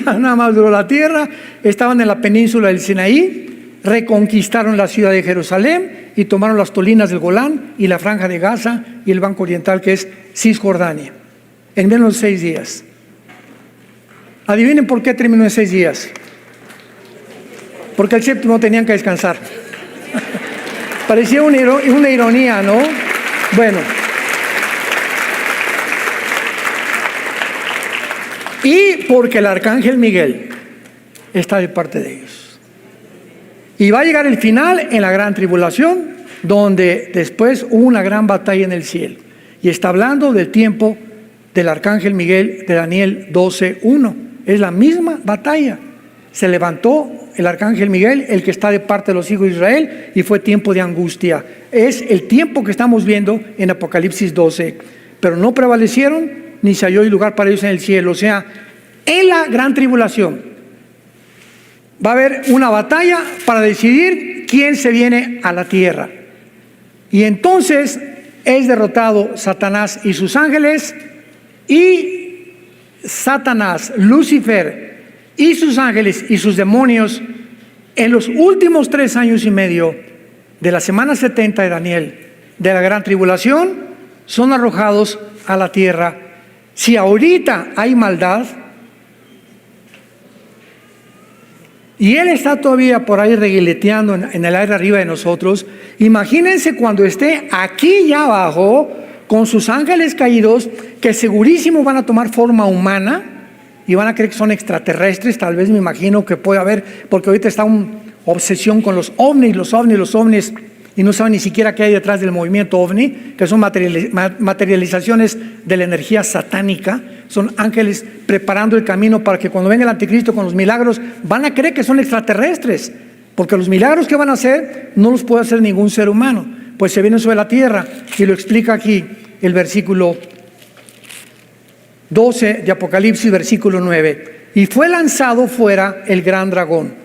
[SPEAKER 1] nada más duró la tierra, estaban en la península del Sinaí, reconquistaron la ciudad de Jerusalén y tomaron las colinas del Golán y la franja de Gaza y el banco oriental que es Cisjordania, en menos de 6 días. Adivinen por qué terminó en 6 días. Porque el séptimo tenían que descansar. Parecía una ironía, ¿no? Bueno. Y porque el arcángel Miguel está de parte de ellos. Y va a llegar el final en la gran tribulación, donde después hubo una gran batalla en el cielo. Y está hablando del tiempo del arcángel Miguel de Daniel 12:1. Es la misma batalla. Se levantó el arcángel Miguel, el que está de parte de los hijos de Israel, y fue tiempo de angustia. Es el tiempo que estamos viendo en Apocalipsis 12. Pero no prevalecieron, ni se halló lugar para ellos en el cielo. O sea, en la gran tribulación va a haber una batalla para decidir quién se viene a la tierra. Y entonces es derrotado Satanás y sus ángeles, y Satanás, Lucifer y sus ángeles y sus demonios, en los últimos 3 años y medio de la semana 70 de Daniel, de la gran tribulación, son arrojados a la tierra. Si ahorita hay maldad y Él está todavía por ahí reguileteando en el aire arriba de nosotros, imagínense cuando esté aquí ya abajo con sus ángeles caídos, que segurísimo van a tomar forma humana y van a creer que son extraterrestres. Tal vez me imagino que puede haber, porque ahorita está una obsesión con los ovnis, y no saben ni siquiera qué hay detrás del movimiento ovni, que son materializaciones de la energía satánica. Son ángeles preparando el camino para que cuando venga el anticristo con los milagros, van a creer que son extraterrestres, porque los milagros que van a hacer no los puede hacer ningún ser humano, pues se vienen sobre la tierra. Y lo explica aquí el versículo 12 de Apocalipsis, versículo 9. Y fue lanzado fuera el gran dragón.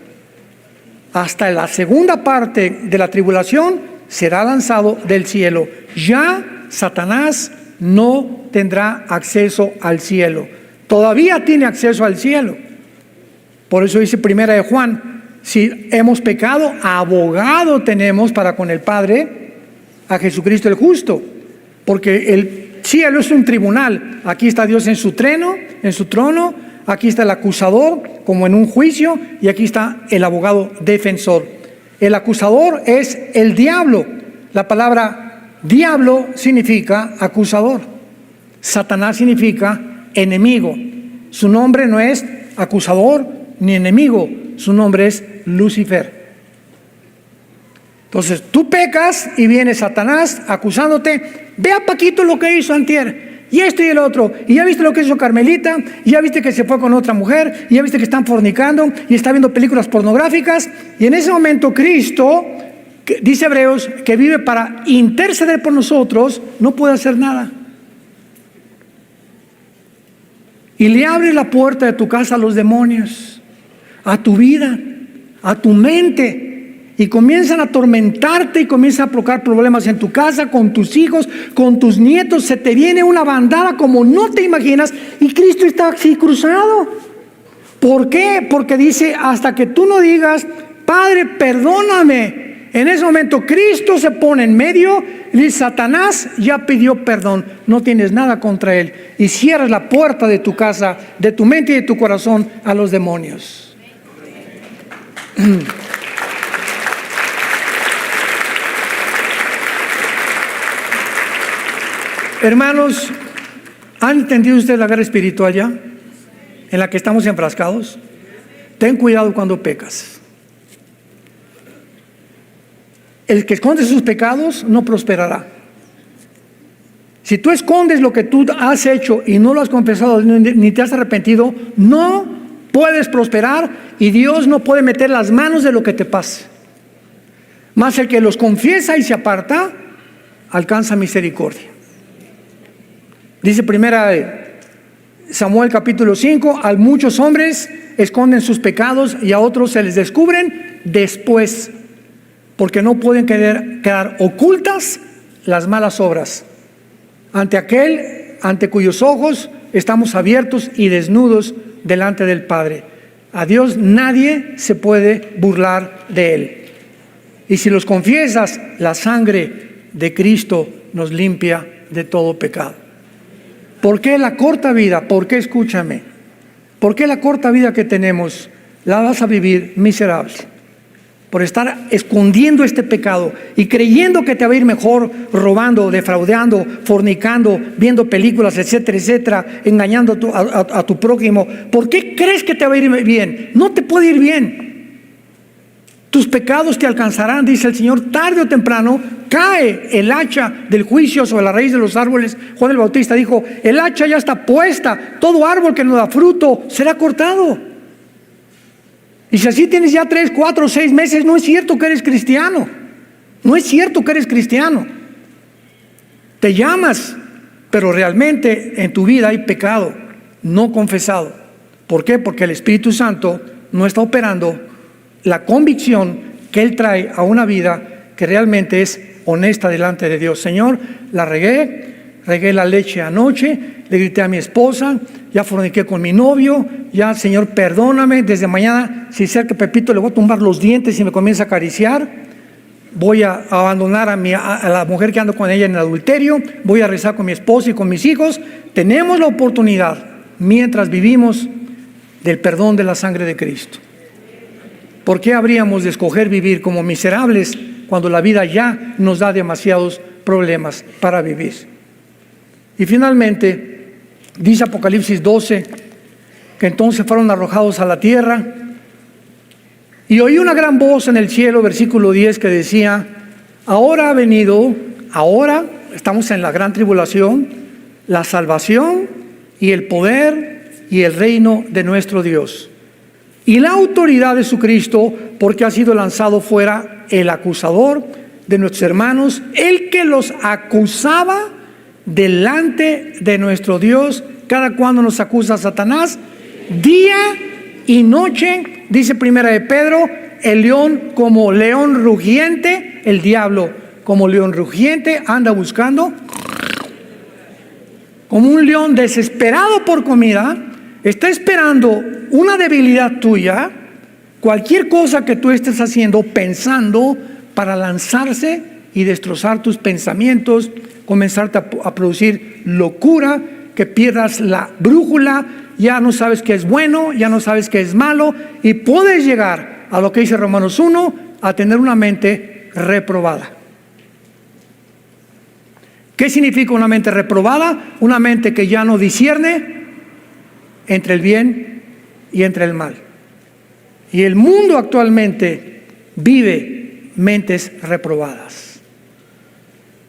[SPEAKER 1] Hasta la segunda parte de la tribulación será lanzado del cielo. Ya Satanás no tendrá acceso al cielo. Todavía tiene acceso al cielo. Por eso dice Primera de Juan: si hemos pecado, abogado tenemos para con el Padre, a Jesucristo el justo. Porque el cielo es un tribunal. Aquí está Dios en su trono. Aquí está el acusador como en un juicio, y aquí está el abogado defensor. El acusador es el diablo. La palabra Diablo significa acusador. Satanás significa enemigo. Su nombre no es acusador ni enemigo, su nombre es Lucifer. Entonces tú pecas y viene Satanás acusándote. Ve a Paquito lo que hizo antier, y esto y el otro, y ya viste lo que hizo Carmelita, y ya viste que se fue con otra mujer, y ya viste que están fornicando, y está viendo películas pornográficas. Y en ese momento Cristo, dice Hebreos, que vive para interceder por nosotros, no puede hacer nada. Y le abre la puerta de tu casa a los demonios, a tu vida, a tu mente. Y comienzan a atormentarte y comienzan a provocar problemas en tu casa, con tus hijos, con tus nietos. Se te viene una bandada como no te imaginas, y Cristo está así cruzado. ¿Por qué? Porque dice, hasta que tú no digas, Padre, perdóname. En ese momento Cristo se pone en medio y dice, Satanás ya pidió perdón, no tienes nada contra él. Y cierras la puerta de tu casa, de tu mente y de tu corazón a los demonios. Hermanos, ¿han entendido ustedes la guerra espiritual ya? En la que estamos enfrascados. Ten cuidado cuando pecas. El que esconde sus pecados no prosperará. Si tú escondes lo que tú has hecho y no lo has confesado ni te has arrepentido, no puedes prosperar y Dios no puede meter las manos de lo que te pase. Mas el que los confiesa y se aparta, alcanza misericordia. Dice primera Samuel capítulo 5, a muchos hombres esconden sus pecados y a otros se les descubren después, porque no pueden quedar ocultas las malas obras ante aquel ante cuyos ojos estamos abiertos y desnudos delante del Padre. A Dios nadie se puede burlar de él. Y si los confiesas, la sangre de Cristo nos limpia de todo pecado. ¿Por qué la corta vida? ¿Por qué, escúchame? ¿Por qué la corta vida que tenemos la vas a vivir miserable? Por estar escondiendo este pecado y creyendo que te va a ir mejor robando, defraudando, fornicando, viendo películas, etcétera, etcétera, engañando a tu prójimo. ¿Por qué crees que te va a ir bien? No te puede ir bien. Tus pecados te alcanzarán, dice el Señor, tarde o temprano cae el hacha del juicio sobre la raíz de los árboles. Juan el Bautista dijo, el hacha ya está puesta, todo árbol que no da fruto será cortado. Y si así tienes ya 3, 4, 6 meses, no es cierto que eres cristiano. No es cierto que eres cristiano. Te llamas, pero realmente en tu vida hay pecado no confesado. ¿Por qué? Porque el Espíritu Santo no está operando la convicción que Él trae a una vida que realmente es honesta delante de Dios. Señor, la regué la leche anoche, le grité a mi esposa, ya forniqué con mi novio, ya Señor perdóname, desde mañana si cerca Pepito le voy a tumbar los dientes y me comienza a acariciar, voy a abandonar a la mujer que ando con ella en el adulterio, voy a rezar con mi esposa y con mis hijos. Tenemos la oportunidad, mientras vivimos, del perdón de la sangre de Cristo. ¿Por qué habríamos de escoger vivir como miserables cuando la vida ya nos da demasiados problemas para vivir? Y finalmente, dice Apocalipsis 12, que entonces fueron arrojados a la tierra, y oí una gran voz en el cielo, versículo 10, que decía, ahora ha venido, ahora estamos en la gran tribulación, la salvación y el poder y el reino de nuestro Dios y la autoridad de su Cristo, porque ha sido lanzado fuera el acusador de nuestros hermanos, el que los acusaba delante de nuestro Dios. Cada cuando nos acusa Satanás, día y noche, dice primera de Pedro, el león como león rugiente, el diablo como león rugiente anda buscando, como un león desesperado por comida, está esperando una debilidad tuya, cualquier cosa que tú estés haciendo, pensando, para lanzarse y destrozar tus pensamientos, comenzarte a producir locura, que pierdas la brújula, ya no sabes qué es bueno, ya no sabes qué es malo, y puedes llegar a lo que dice Romanos 1, a tener una mente reprobada. ¿Qué significa una mente reprobada? Una mente que ya no discierne entre el bien y entre el mal. Y el mundo actualmente vive mentes reprobadas.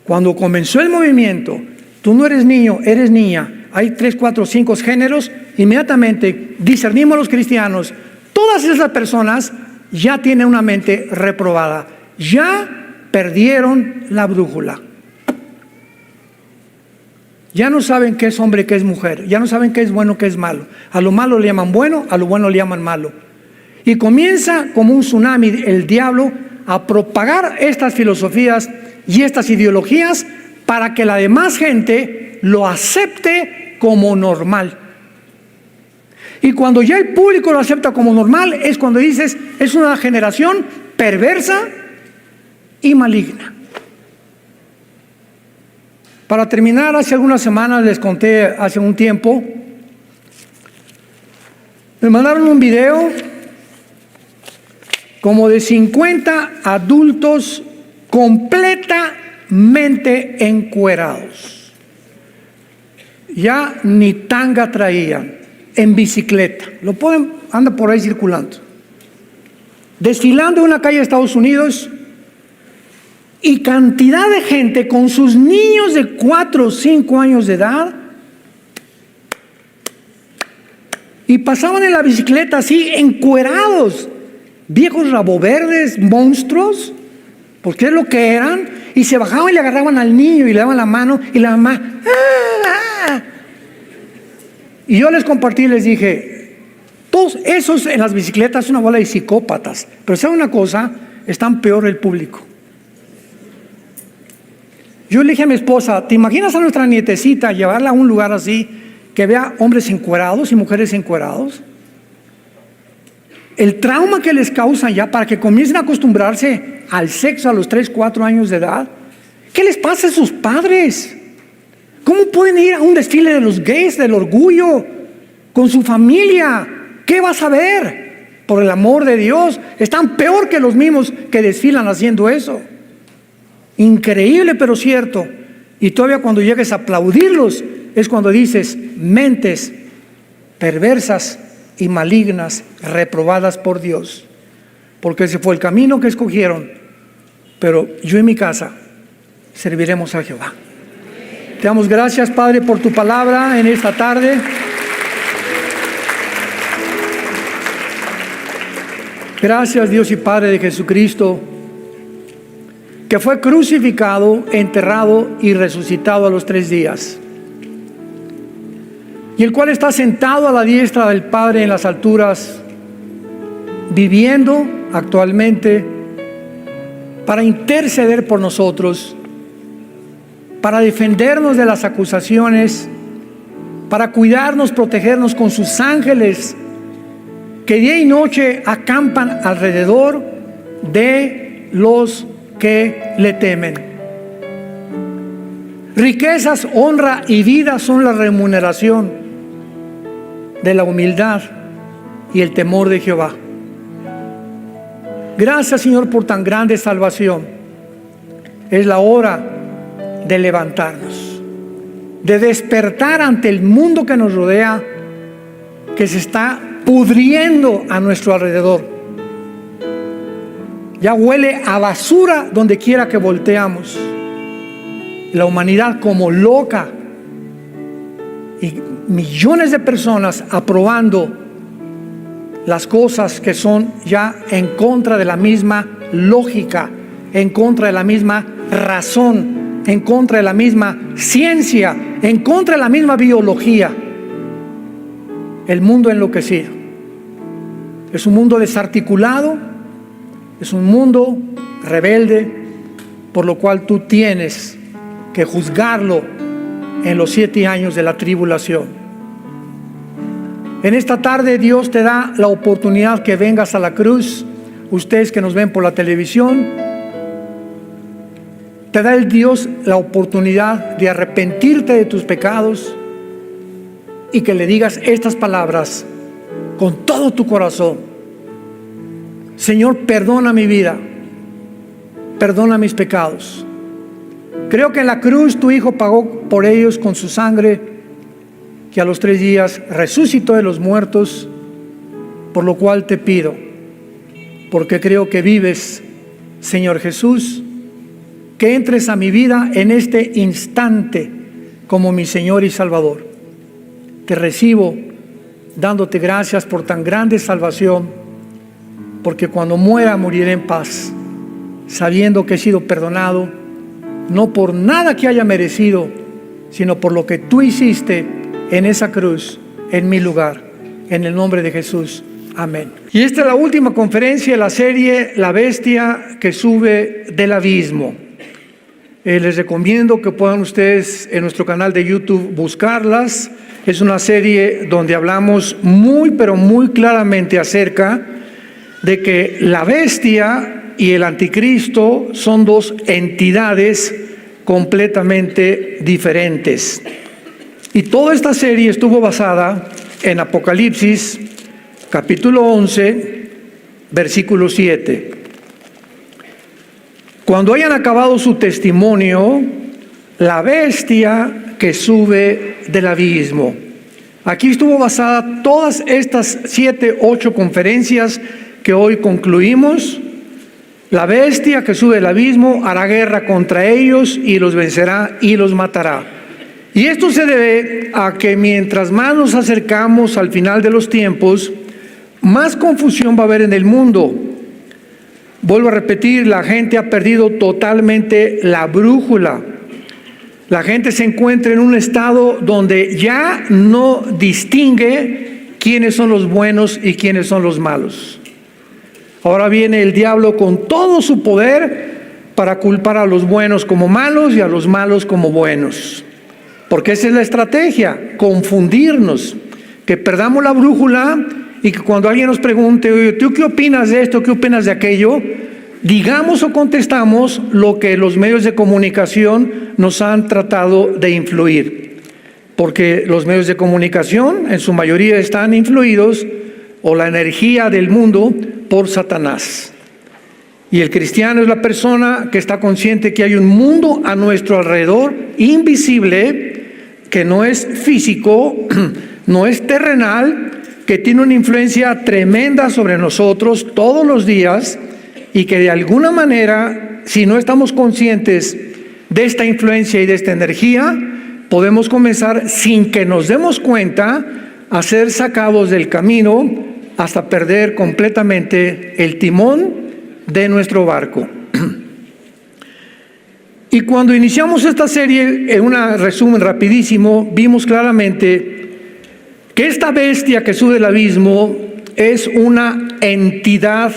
[SPEAKER 1] Cuando comenzó el movimiento, tú no eres niño, eres niña, hay 3, 4, 5 géneros, inmediatamente discernimos los cristianos, todas esas personas ya tienen una mente reprobada, ya perdieron la brújula. Ya no saben qué es hombre, qué es mujer, ya no saben qué es bueno, qué es malo. A lo malo le llaman bueno, a lo bueno le llaman malo. Y comienza como un tsunami el diablo a propagar estas filosofías y estas ideologías para que la demás gente lo acepte como normal. Y cuando ya el público lo acepta como normal, es cuando dices, es una generación perversa y maligna. Para terminar, hace algunas semanas les conté, hace un tiempo, me mandaron un video como de 50 adultos completamente encuerados. Ya ni tanga traían, en bicicleta. Lo pueden, anda por ahí circulando. Desfilando en una calle de Estados Unidos, y cantidad de gente con sus niños de 4 o 5 años de edad, y pasaban en la bicicleta así, encuerados, viejos raboverdes, monstruos, porque es lo que eran, y se bajaban y le agarraban al niño y le daban la mano, y la mamá, ¡ah! Y yo les compartí y les dije, todos esos en las bicicletas, una bola de psicópatas, pero ¿saben una cosa? Están peor el público. Yo le dije a mi esposa, ¿te imaginas a nuestra nietecita llevarla a un lugar así, que vea hombres encuerados y mujeres encuerados? El trauma que les causan ya para que comiencen a acostumbrarse al sexo a los 3, 4 años de edad. ¿Qué les pasa a sus padres? ¿Cómo pueden ir a un desfile de los gays, del orgullo, con su familia? ¿Qué vas a ver? Por el amor de Dios, están peor que los mismos que desfilan haciendo eso. Increíble, pero cierto. Y todavía cuando llegues a aplaudirlos, es cuando dices, mentes perversas y malignas, reprobadas por Dios. Porque ese fue el camino que escogieron. Pero yo y mi casa serviremos a Jehová. Te damos gracias, Padre, por tu palabra en esta tarde. Gracias, Dios y Padre de Jesucristo, que fue crucificado, enterrado y resucitado a los 3 días, y el cual está sentado a la diestra del Padre en las alturas, viviendo actualmente para interceder por nosotros, para defendernos de las acusaciones, para cuidarnos, protegernos con sus ángeles que día y noche acampan alrededor de los que le temen. Riquezas, honra y vida son la remuneración de la humildad y el temor de Jehová. Gracias, Señor, por tan grande salvación. Es la hora de levantarnos, de despertar ante el mundo que nos rodea, que se está pudriendo a nuestro alrededor. Ya huele a basura donde quiera que volteamos. La humanidad como loca, y millones de personas aprobando las cosas que son ya en contra de la misma lógica, en contra de la misma razón, en contra de la misma ciencia, en contra de la misma biología. El mundo enloquecido. Es un mundo desarticulado, es un mundo rebelde, por lo cual tú tienes que juzgarlo en los 7 años de la tribulación. En esta tarde Dios te da la oportunidad que vengas a la cruz. Ustedes que nos ven por la televisión, te da el Dios la oportunidad de arrepentirte de tus pecados y que le digas estas palabras con todo tu corazón: Señor, perdona mi vida, perdona mis pecados, Creo que en la cruz tu Hijo pagó por ellos con su sangre, que a los 3 días resucitó de los muertos, por lo cual te pido, porque creo que vives, Señor Jesús, que entres a mi vida en este instante como mi Señor y Salvador. Te recibo dándote gracias por tan grande salvación, porque cuando muera moriré en paz, sabiendo que he sido perdonado, no por nada que haya merecido, sino por lo que tú hiciste en esa cruz, en mi lugar, en el nombre de Jesús. Amén. Y esta es la última conferencia de la serie La bestia que sube del abismo. Les recomiendo que puedan ustedes en nuestro canal de YouTube buscarlas. Es una serie donde hablamos muy, pero muy claramente acerca de que la bestia y el anticristo son 2 entidades completamente diferentes. Y toda esta serie estuvo basada en Apocalipsis, capítulo 11, versículo 7. Cuando hayan acabado su testimonio, la bestia que sube del abismo. Aquí estuvo basada todas estas 7, 8 conferencias que hoy concluimos. La bestia que sube del abismo hará guerra contra ellos y los vencerá y los matará. Y esto se debe a que mientras más nos acercamos al final de los tiempos, más confusión va a haber en el mundo. Vuelvo a repetir, la gente ha perdido totalmente la brújula. La gente se encuentra en un estado donde ya no distingue quiénes son los buenos y quiénes son los malos. Ahora viene el diablo con todo su poder para culpar a los buenos como malos y a los malos como buenos. Porque esa es la estrategia, confundirnos, que perdamos la brújula y que cuando alguien nos pregunte, oye, ¿tú qué opinas de esto? ¿Qué opinas de aquello? Digamos o contestamos lo que los medios de comunicación nos han tratado de influir. Porque los medios de comunicación en su mayoría están influidos, o la energía del mundo, por Satanás. Y el cristiano es la persona que está consciente que hay un mundo a nuestro alrededor, invisible, que no es físico, no es terrenal, que tiene una influencia tremenda sobre nosotros todos los días y que de alguna manera, si no estamos conscientes de esta influencia y de esta energía, podemos comenzar sin que nos demos cuenta a ser sacados del camino hasta perder completamente el timón de nuestro barco. Y cuando iniciamos esta serie, en un resumen rapidísimo, vimos claramente que esta bestia que sube del abismo es una entidad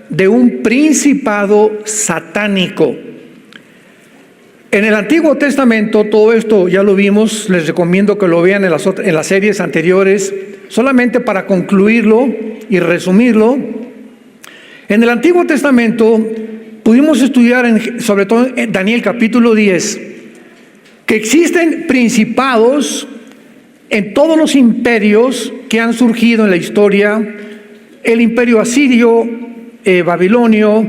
[SPEAKER 1] de un principado satánico. En el Antiguo Testamento, todo esto ya lo vimos, les recomiendo que lo vean en las series anteriores, solamente para concluirlo y resumirlo. En el Antiguo Testamento pudimos estudiar, sobre todo en Daniel capítulo 10, que existen principados en todos los imperios que han surgido en la historia: el imperio asirio, babilonio,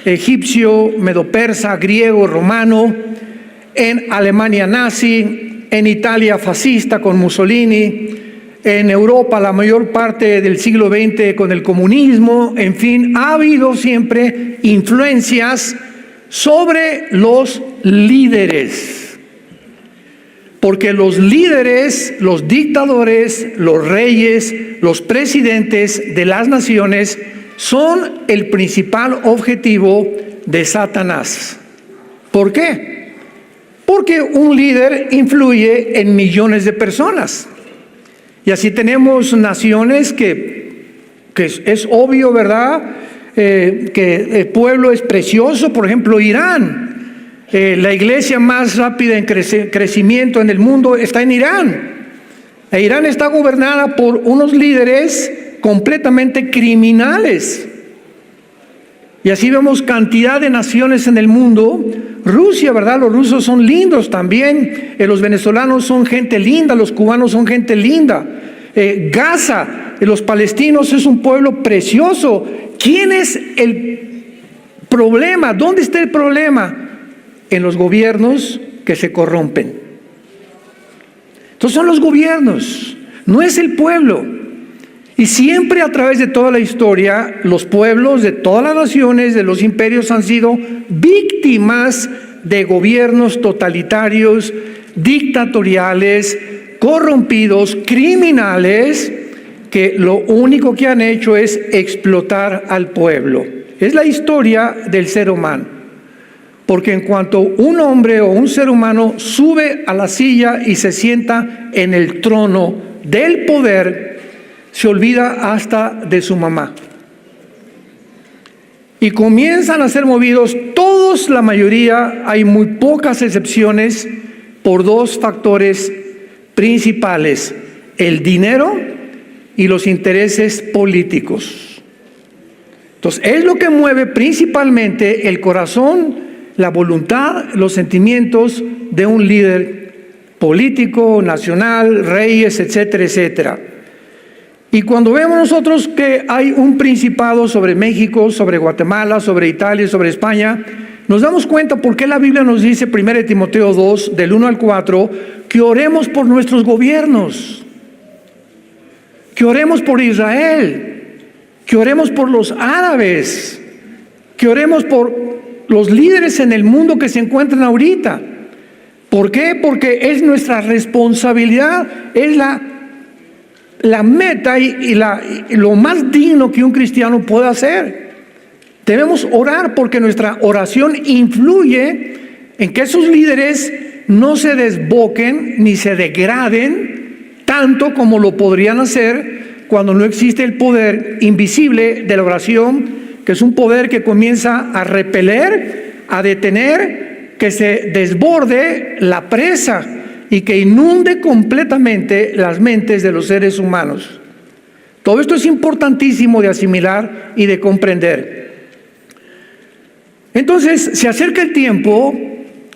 [SPEAKER 1] egipcio, medo-persa, griego, romano, en Alemania nazi, en Italia fascista con Mussolini, en Europa la mayor parte del siglo XX con el comunismo. En fin, ha habido siempre influencias sobre los líderes, porque los líderes, los dictadores, los reyes, los presidentes de las naciones son el principal objetivo de Satanás. ¿Por qué? Porque un líder influye en millones de personas. Y así tenemos naciones que es obvio, ¿verdad? Que el pueblo es precioso. Por ejemplo, Irán. La iglesia más rápida en crecimiento en el mundo está en Irán. E Irán está gobernada por unos líderes completamente criminales. Y así vemos cantidad de naciones en el mundo. Rusia, ¿verdad? Los rusos son lindos también. Los venezolanos son gente linda. Los cubanos son gente linda. Gaza, los palestinos es un pueblo precioso. ¿Quién es el problema? ¿Dónde está el problema? en los gobiernos que se corrompen. Entonces son los gobiernos, no es el pueblo. Y siempre a través de toda la historia, los pueblos de todas las naciones, de los imperios, han sido víctimas de gobiernos totalitarios, dictatoriales, corrompidos, criminales, que lo único que han hecho es explotar al pueblo. Es la historia del ser humano. Porque en cuanto un hombre o un ser humano sube a la silla y se sienta en el trono del poder, se olvida hasta de su mamá. Y comienzan a ser movidos todos, la mayoría, hay muy pocas excepciones, por dos factores principales: el dinero y los intereses políticos. Entonces, es lo que mueve principalmente el corazón, la voluntad, los sentimientos de un líder político, nacional, reyes, etcétera, etcétera. Y cuando vemos nosotros que hay un principado sobre México, sobre Guatemala, sobre Italia, sobre España, nos damos cuenta por qué la Biblia nos dice, 1 Timoteo 2, del 1 al 4, que oremos por nuestros gobiernos, que oremos por Israel, que oremos por los árabes, que oremos por los líderes en el mundo que se encuentran ahorita. ¿Por qué? Porque es nuestra responsabilidad, es la meta y lo más digno que un cristiano puede hacer. Debemos orar porque nuestra oración influye en que esos líderes no se desboquen ni se degraden tanto como lo podrían hacer cuando no existe el poder invisible de la oración, que es un poder que comienza a repeler, a detener, que se desborde la presa y que inunde completamente las mentes de los seres humanos. Todo esto es importantísimo de asimilar y de comprender. Entonces, se acerca el tiempo,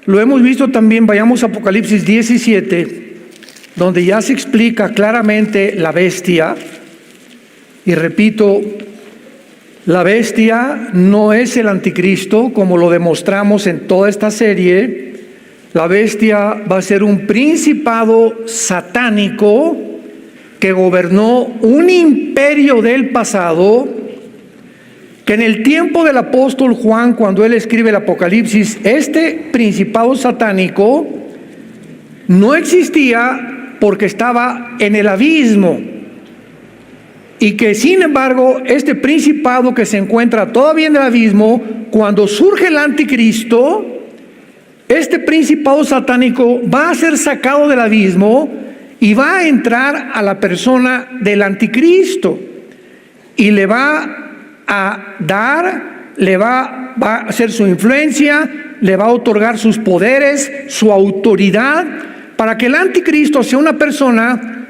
[SPEAKER 1] lo hemos visto también, vayamos a Apocalipsis 17, donde ya se explica claramente la bestia. Y repito, la bestia no es el anticristo, como lo demostramos en toda esta serie. La bestia va a ser un principado satánico que gobernó un imperio del pasado, que en el tiempo del apóstol Juan, cuando él escribe el Apocalipsis, este principado satánico no existía porque estaba en el abismo, y que sin embargo este principado que se encuentra todavía en el abismo, cuando surge el anticristo, este principado satánico va a ser sacado del abismo y va a entrar a la persona del anticristo y le va a dar, va a hacer su influencia, le va a otorgar sus poderes, su autoridad, para que el anticristo sea una persona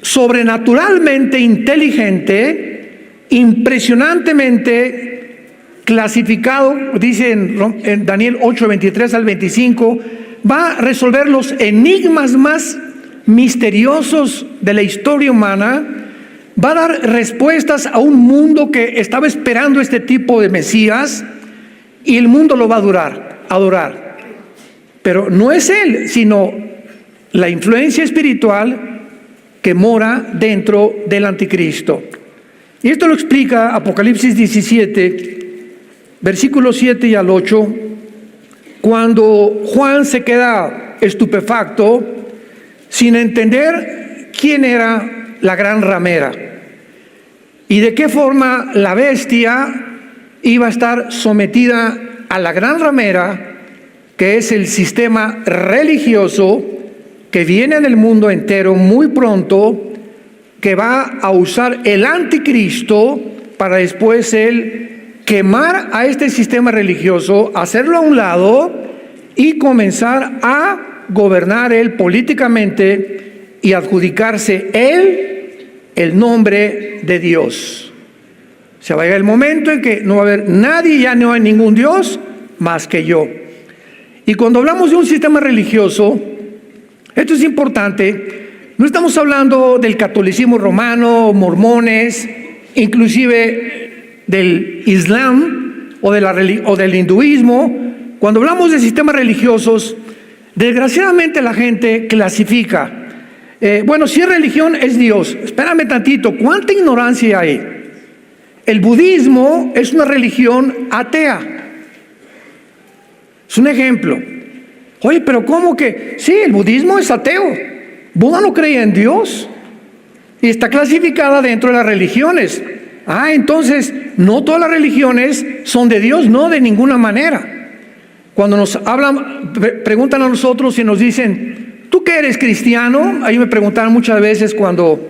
[SPEAKER 1] sobrenaturalmente inteligente, impresionantemente clasificado, dice en Daniel 8, 23 al 25, va a resolver los enigmas más misteriosos de la historia humana, va a dar respuestas a un mundo que estaba esperando este tipo de Mesías, y el mundo lo va a adorar. Pero no es él, sino la influencia espiritual que mora dentro del anticristo. Y esto lo explica Apocalipsis 17, versículos 7 y al 8, cuando Juan se queda estupefacto, sin entender quién era la gran ramera y de qué forma la bestia iba a estar sometida a la gran ramera, que es el sistema religioso que viene en el mundo entero muy pronto, que va a usar el anticristo para después él quemar a este sistema religioso, hacerlo a un lado y comenzar a gobernar él políticamente y adjudicarse él el nombre de Dios. Se va a llegar el momento en que no va a haber nadie, ya no hay ningún Dios más que yo. Y cuando hablamos de un sistema religioso, esto es importante, no estamos hablando del catolicismo romano, mormones, inclusive del Islam o del hinduismo, Cuando hablamos de sistemas religiosos, desgraciadamente la gente clasifica. Bueno, si es religión, es Dios. Espérame tantito, ¿cuánta ignorancia hay? El budismo es una religión atea. Es un ejemplo. Oye, pero ¿cómo que? Sí, el budismo es ateo. Buda no creía en Dios y está clasificada dentro de las religiones. Entonces, no todas las religiones son de Dios, no, de ninguna manera. Cuando nos hablan, preguntan a nosotros y nos dicen, ¿tú qué eres, cristiano? Ahí me preguntaron muchas veces cuando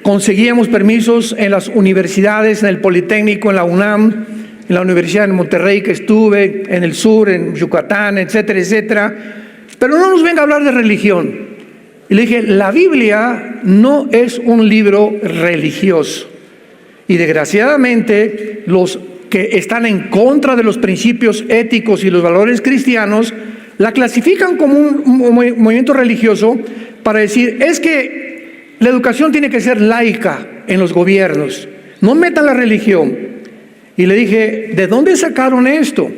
[SPEAKER 1] conseguíamos permisos en las universidades, en el Politécnico, en la UNAM, en la Universidad de Monterrey que estuve, en el sur, en Yucatán, etcétera, etcétera. Pero no nos venga a hablar de religión. Y le dije, la Biblia no es un libro religioso. Y desgraciadamente, los que están en contra de los principios éticos y los valores cristianos, la clasifican como un movimiento religioso para decir, es que la educación tiene que ser laica en los gobiernos, no metan la religión. Y le dije, ¿de dónde sacaron esto?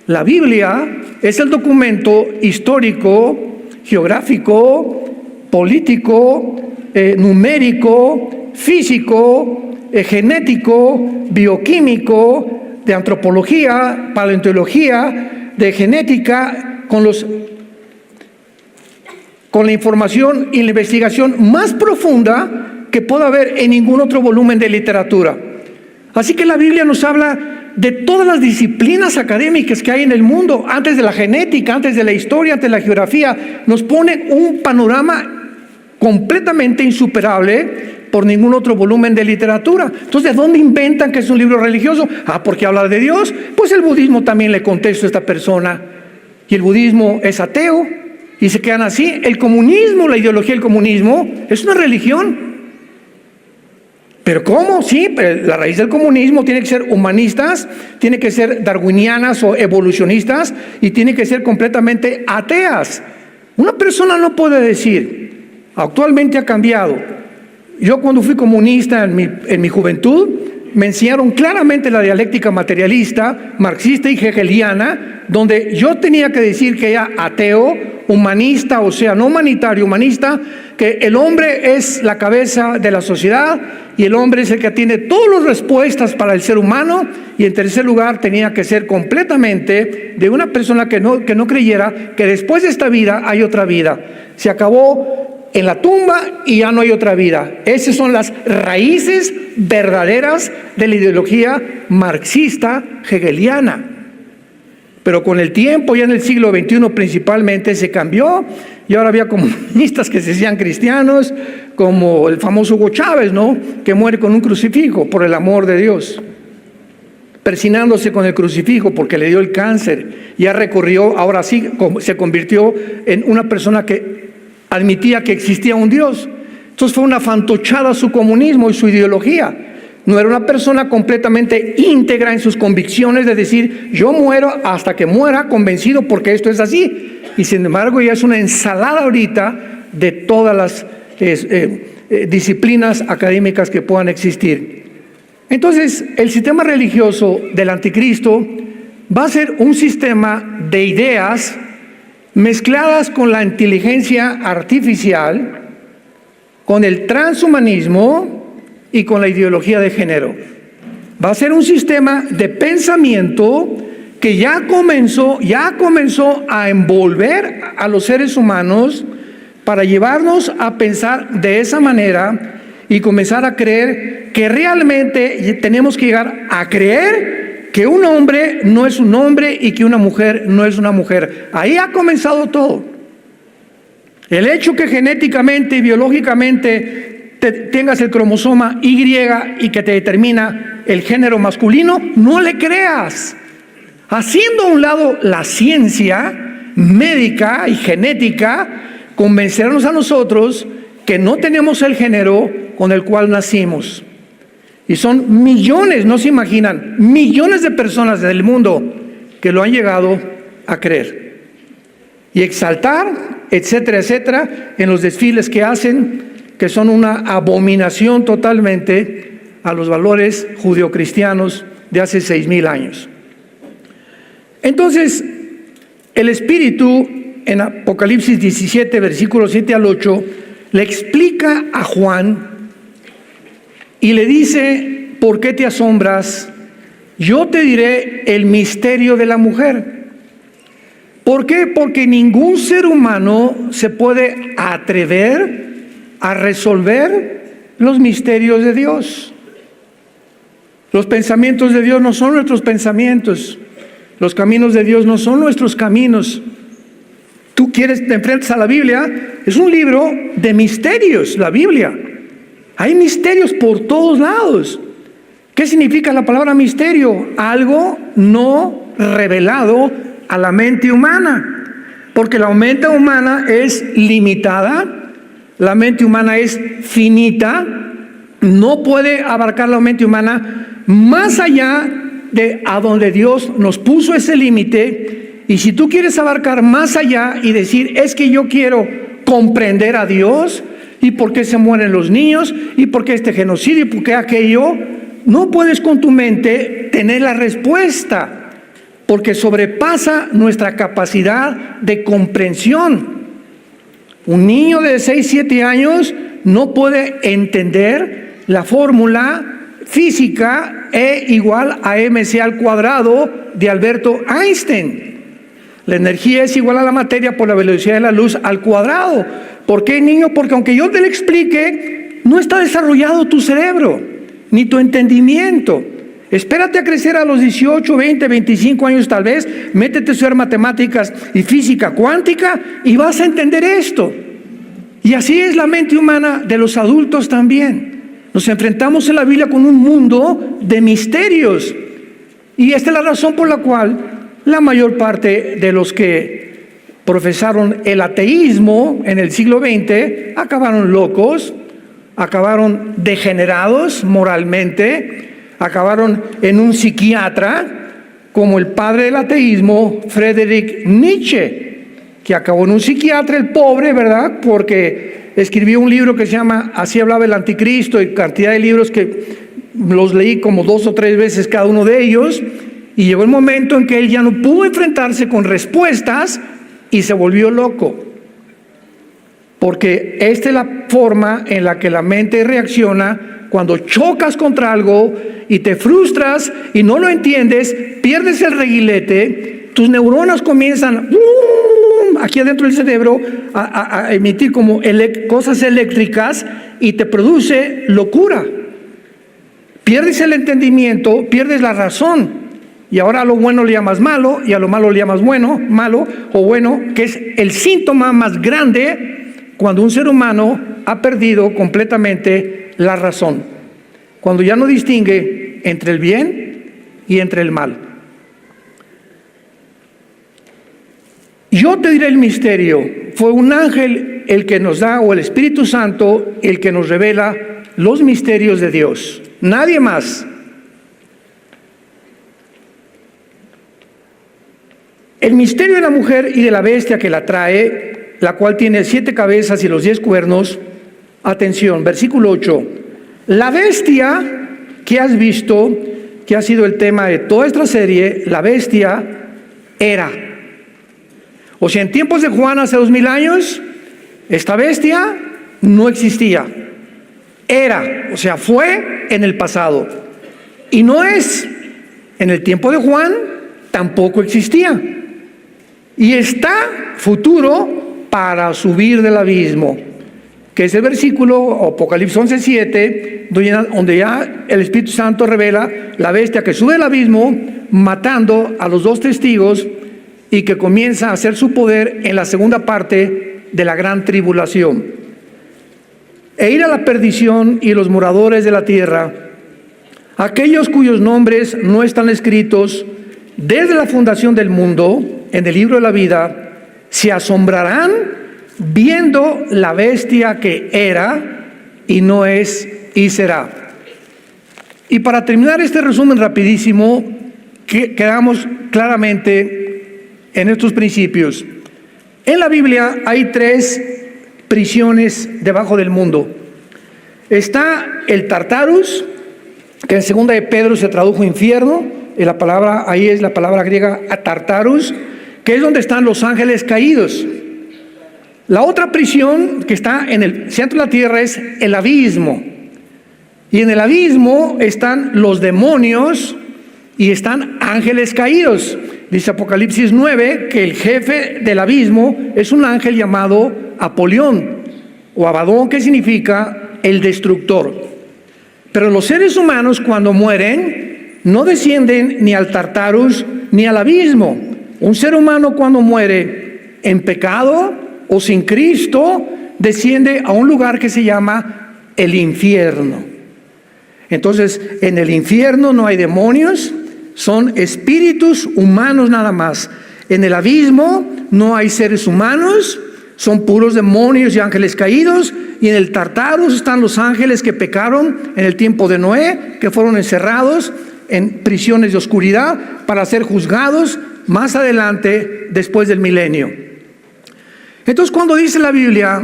[SPEAKER 1] La Biblia es el documento histórico, geográfico, político, numérico, físico, genético, bioquímico, de antropología, paleontología, de genética, con la información y la investigación más profunda que pueda haber en ningún otro volumen de literatura. Así que la Biblia nos habla de todas las disciplinas académicas que hay en el mundo, antes de la genética, antes de la historia, antes de la geografía. Nos pone un panorama completamente insuperable por ningún otro volumen de literatura. Entonces, ¿de dónde inventan que es un libro religioso? Porque habla de Dios. Pues el budismo también le contesto a esta persona. Y el budismo es ateo. Y se quedan así. El comunismo, la ideología del comunismo, es una religión. ¿Pero cómo? Sí, pero la raíz del comunismo tiene que ser humanistas, tiene que ser darwinianas o evolucionistas y tiene que ser completamente ateas. Una persona no puede decir, actualmente ha cambiado. Yo cuando fui comunista en mi juventud, me enseñaron claramente la dialéctica materialista, marxista y hegeliana, donde yo tenía que decir que era ateo, humanista, o sea, no humanitario, humanista, que el hombre es la cabeza de la sociedad y el hombre es el que tiene todas las respuestas para el ser humano, y en tercer lugar tenía que ser completamente de una persona que no creyera que después de esta vida hay otra vida. Se acabó en la tumba y ya no hay otra vida. Esas son las raíces verdaderas de la ideología marxista hegeliana. Pero con el tiempo, ya en el siglo XXI principalmente, se cambió y ahora había comunistas que se decían cristianos, como el famoso Hugo Chávez, ¿no? Que muere con un crucifijo por el amor de Dios, persinándose con el crucifijo porque le dio el cáncer. Ya recorrió, ahora sí, se convirtió en una persona que admitía que existía un Dios. Entonces fue una fantochada su comunismo y su ideología. No era una persona completamente íntegra en sus convicciones de decir, yo muero hasta que muera convencido porque esto es así. Y sin embargo ya es una ensalada ahorita de todas las disciplinas académicas que puedan existir. Entonces el sistema religioso del anticristo va a ser un sistema de ideas mezcladas con la inteligencia artificial, con el transhumanismo y con la ideología de género. Va a ser un sistema de pensamiento que ya comenzó a envolver a los seres humanos para llevarnos a pensar de esa manera y comenzar a creer que realmente tenemos que llegar a creer que un hombre no es un hombre y que una mujer no es una mujer. Ahí ha comenzado todo. El hecho que genéticamente y biológicamente tengas el cromosoma Y y que te determina el género masculino, no le creas. Haciendo a un lado la ciencia médica y genética, convencernos a nosotros que no tenemos el género con el cual nacimos. Y son millones, no se imaginan, millones de personas del mundo que lo han llegado a creer. Y exaltar, etcétera, etcétera, en los desfiles que hacen, que son una abominación totalmente a los valores judeocristianos de hace 6,000 años. Entonces, el Espíritu en Apocalipsis 17, versículos 7 al 8, le explica a Juan y le dice: ¿por qué te asombras? Yo te diré el misterio de la mujer. ¿Por qué? Porque ningún ser humano se puede atrever a resolver los misterios de Dios. Los pensamientos de Dios no son nuestros pensamientos. Los caminos de Dios no son nuestros caminos. Tú te enfrentas a la Biblia, es un libro de misterios, la Biblia. Hay misterios por todos lados. ¿Qué significa la palabra misterio? Algo no revelado a la mente humana. Porque la mente humana es limitada, la mente humana es finita, no puede abarcar la mente humana más allá de a donde Dios nos puso ese límite. Y si tú quieres abarcar más allá y decir: es que yo quiero comprender a Dios, y por qué se mueren los niños, y por qué este genocidio, y por qué aquello, no puedes con tu mente tener la respuesta, porque sobrepasa nuestra capacidad de comprensión. Un niño de 6, 7 años no puede entender la fórmula física E igual a mc al cuadrado de Alberto Einstein. La energía es igual a la materia por la velocidad de la luz al cuadrado. ¿Por qué, niño? Porque aunque yo te lo explique, no está desarrollado tu cerebro, ni tu entendimiento. Espérate a crecer a los 18, 20, 25 años tal vez, métete a estudiar matemáticas y física cuántica y vas a entender esto. Y así es la mente humana de los adultos también. Nos enfrentamos en la Biblia con un mundo de misterios. Y esta es la razón por la cual la mayor parte de los que profesaron el ateísmo en el siglo XX acabaron locos, acabaron degenerados moralmente, acabaron en un psiquiatra como el padre del ateísmo, Friedrich Nietzsche, que acabó en un psiquiatra, el pobre, ¿verdad? Porque escribió un libro que se llama Así hablaba el anticristo, y cantidad de libros que los leí como 2 o 3 veces cada uno de ellos, y llegó el momento en que él ya no pudo enfrentarse con respuestas y se volvió loco. Porque esta es la forma en la que la mente reacciona cuando chocas contra algo y te frustras y no lo entiendes, pierdes el reguilete, tus neuronas comienzan aquí adentro del cerebro a emitir como cosas eléctricas y te produce locura. Pierdes el entendimiento, pierdes la razón. Y ahora a lo bueno le llamas malo y a lo malo le llamas bueno, malo o bueno, que es el síntoma más grande cuando un ser humano ha perdido completamente la razón. Cuando ya no distingue entre el bien y entre el mal. Yo te diré el misterio. Fue un ángel el que nos da, o el Espíritu Santo, el que nos revela los misterios de Dios. Nadie más. El misterio de la mujer y de la bestia que la trae, la cual tiene 7 cabezas y los 10 cuernos. Atención, versículo 8. La bestia que has visto, que ha sido el tema de toda esta serie, la bestia era. O sea, en tiempos de Juan, hace 2000 años, esta bestia no existía. Era, o sea, fue en el pasado. Y no es. En el tiempo de Juan tampoco existía. Y está futuro para subir del abismo, que es el versículo Apocalipsis 11:7, donde ya el Espíritu Santo revela la bestia que sube del abismo, matando a los 2 testigos y que comienza a hacer su poder en la segunda parte de la gran tribulación. E ir a la perdición y los moradores de la tierra, aquellos cuyos nombres no están escritos desde la fundación del mundo en el libro de la vida, se asombrarán viendo la bestia que era y no es y será. Y para terminar este resumen rapidísimo, quedamos claramente en estos principios. En la Biblia hay 3 prisiones debajo del mundo. Está el Tartarus, que en 2 de Pedro se tradujo infierno, la palabra ahí es la palabra griega Tartarus, que es donde están los ángeles caídos. La otra prisión que está en el centro de la tierra es el abismo. Y en el abismo están los demonios y están ángeles caídos. Dice Apocalipsis 9 que el jefe del abismo es un ángel llamado Apolión o Abadón, que significa el destructor. Pero los seres humanos, cuando mueren, no descienden ni al Tartarus ni al abismo. Un ser humano, cuando muere en pecado o sin Cristo, desciende a un lugar que se llama el infierno. Entonces, en el infierno no hay demonios, son espíritus humanos nada más. En el abismo no hay seres humanos, son puros demonios y ángeles caídos. Y en el Tartarus están los ángeles que pecaron en el tiempo de Noé, que fueron encerrados en prisiones de oscuridad para ser juzgados más adelante, después del milenio. Entonces, cuando dice la Biblia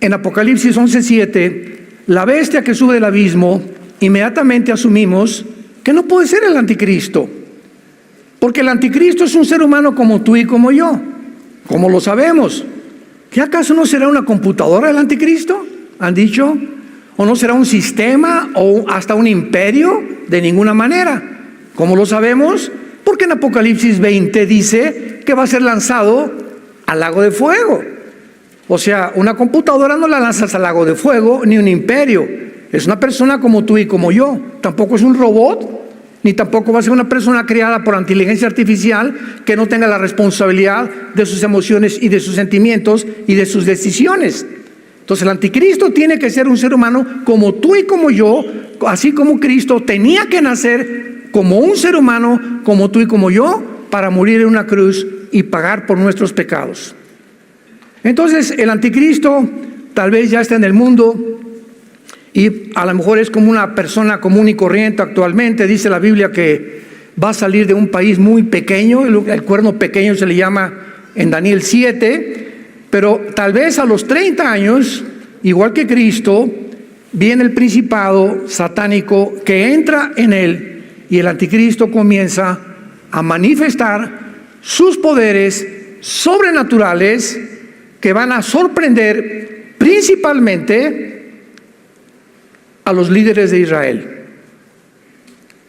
[SPEAKER 1] en Apocalipsis 11:7, la bestia que sube del abismo, inmediatamente asumimos que no puede ser el anticristo, porque el anticristo es un ser humano como tú y como yo. ¿Cómo lo sabemos? ¿Qué acaso no será una computadora el anticristo? ¿Han dicho? ¿O no será un sistema o hasta un imperio? De ninguna manera. ¿Cómo lo sabemos? Porque en Apocalipsis 20 dice que va a ser lanzado al lago de fuego. O sea, una computadora no la lanzas al lago de fuego, ni un imperio. Es una persona como tú y como yo. Tampoco es un robot, ni tampoco va a ser una persona creada por inteligencia artificial que no tenga la responsabilidad de sus emociones y de sus sentimientos y de sus decisiones. Entonces el anticristo tiene que ser un ser humano como tú y como yo, así como Cristo tenía que nacer como un ser humano como tú y como yo para morir en una cruz y pagar por nuestros pecados. Entonces el anticristo tal vez ya está en el mundo y a lo mejor es como una persona común y corriente actualmente. Dice la Biblia que va a salir de un país muy pequeño, el cuerno pequeño se le llama en Daniel 7, pero tal vez a los 30 años, igual que Cristo, viene el principado satánico que entra en él y el anticristo comienza a manifestar sus poderes sobrenaturales que van a sorprender principalmente a los líderes de Israel,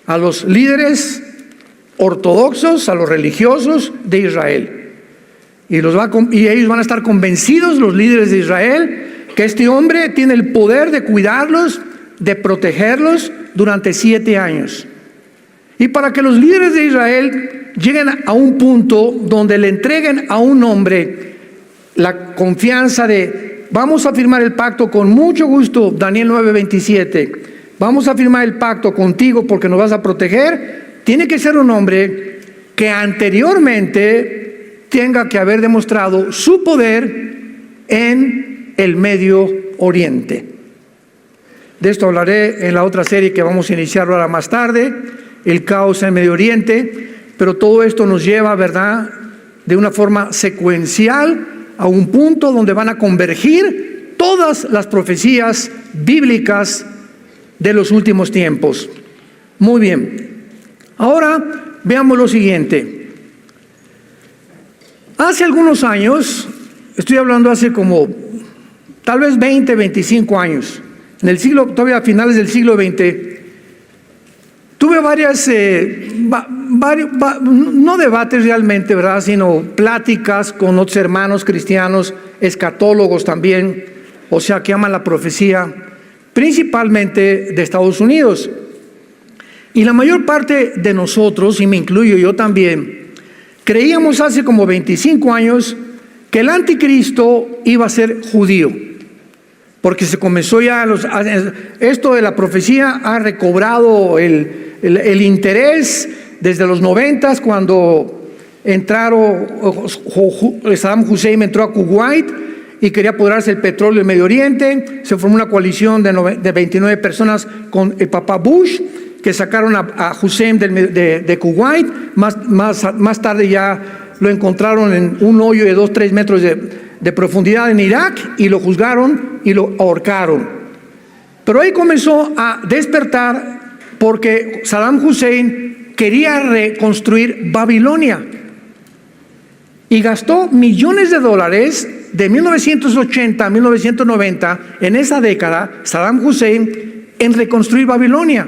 [SPEAKER 1] a los líderes ortodoxos, a los religiosos de Israel. Y ellos van a estar convencidos, los líderes de Israel, que este hombre tiene el poder de cuidarlos, de protegerlos durante 7 años. Y para que los líderes de Israel lleguen a un punto donde le entreguen a un hombre la confianza de: vamos a firmar el pacto con mucho gusto, Daniel 9:27. Vamos a firmar el pacto contigo porque nos vas a proteger. Tiene que ser un hombre que anteriormente tenga que haber demostrado su poder en el Medio Oriente. De esto hablaré en la otra serie que vamos a iniciar ahora más tarde, el caos en Medio Oriente. Pero todo esto nos lleva, ¿verdad?, de una forma secuencial a un punto donde van a convergir todas las profecías bíblicas de los últimos tiempos. Muy bien. Ahora veamos lo siguiente. Hace algunos años, estoy hablando hace como tal vez 20, 25 años, en el siglo, todavía a finales del siglo XX, tuve varias, no debates realmente, ¿verdad?, sino pláticas con otros hermanos cristianos, escatólogos también, o sea, que aman la profecía, principalmente de Estados Unidos. Y la mayor parte de nosotros, y me incluyo yo también, creíamos hace como 25 años que el anticristo iba a ser judío, porque se comenzó ya, esto de la profecía ha recobrado el interés desde los 90, cuando Saddam Hussein entró a Kuwait y quería apoderarse del petróleo del Medio Oriente. Se formó una coalición de 29 personas con el papá Bush, que sacaron a Hussein de Kuwait. Más tarde ya lo encontraron en un hoyo de 2-3 metros de profundidad en Irak y lo juzgaron y lo ahorcaron. Pero ahí comenzó a despertar porque Saddam Hussein quería reconstruir Babilonia. Y gastó millones de dólares de 1980 a 1990, en esa década, Saddam Hussein, en reconstruir Babilonia.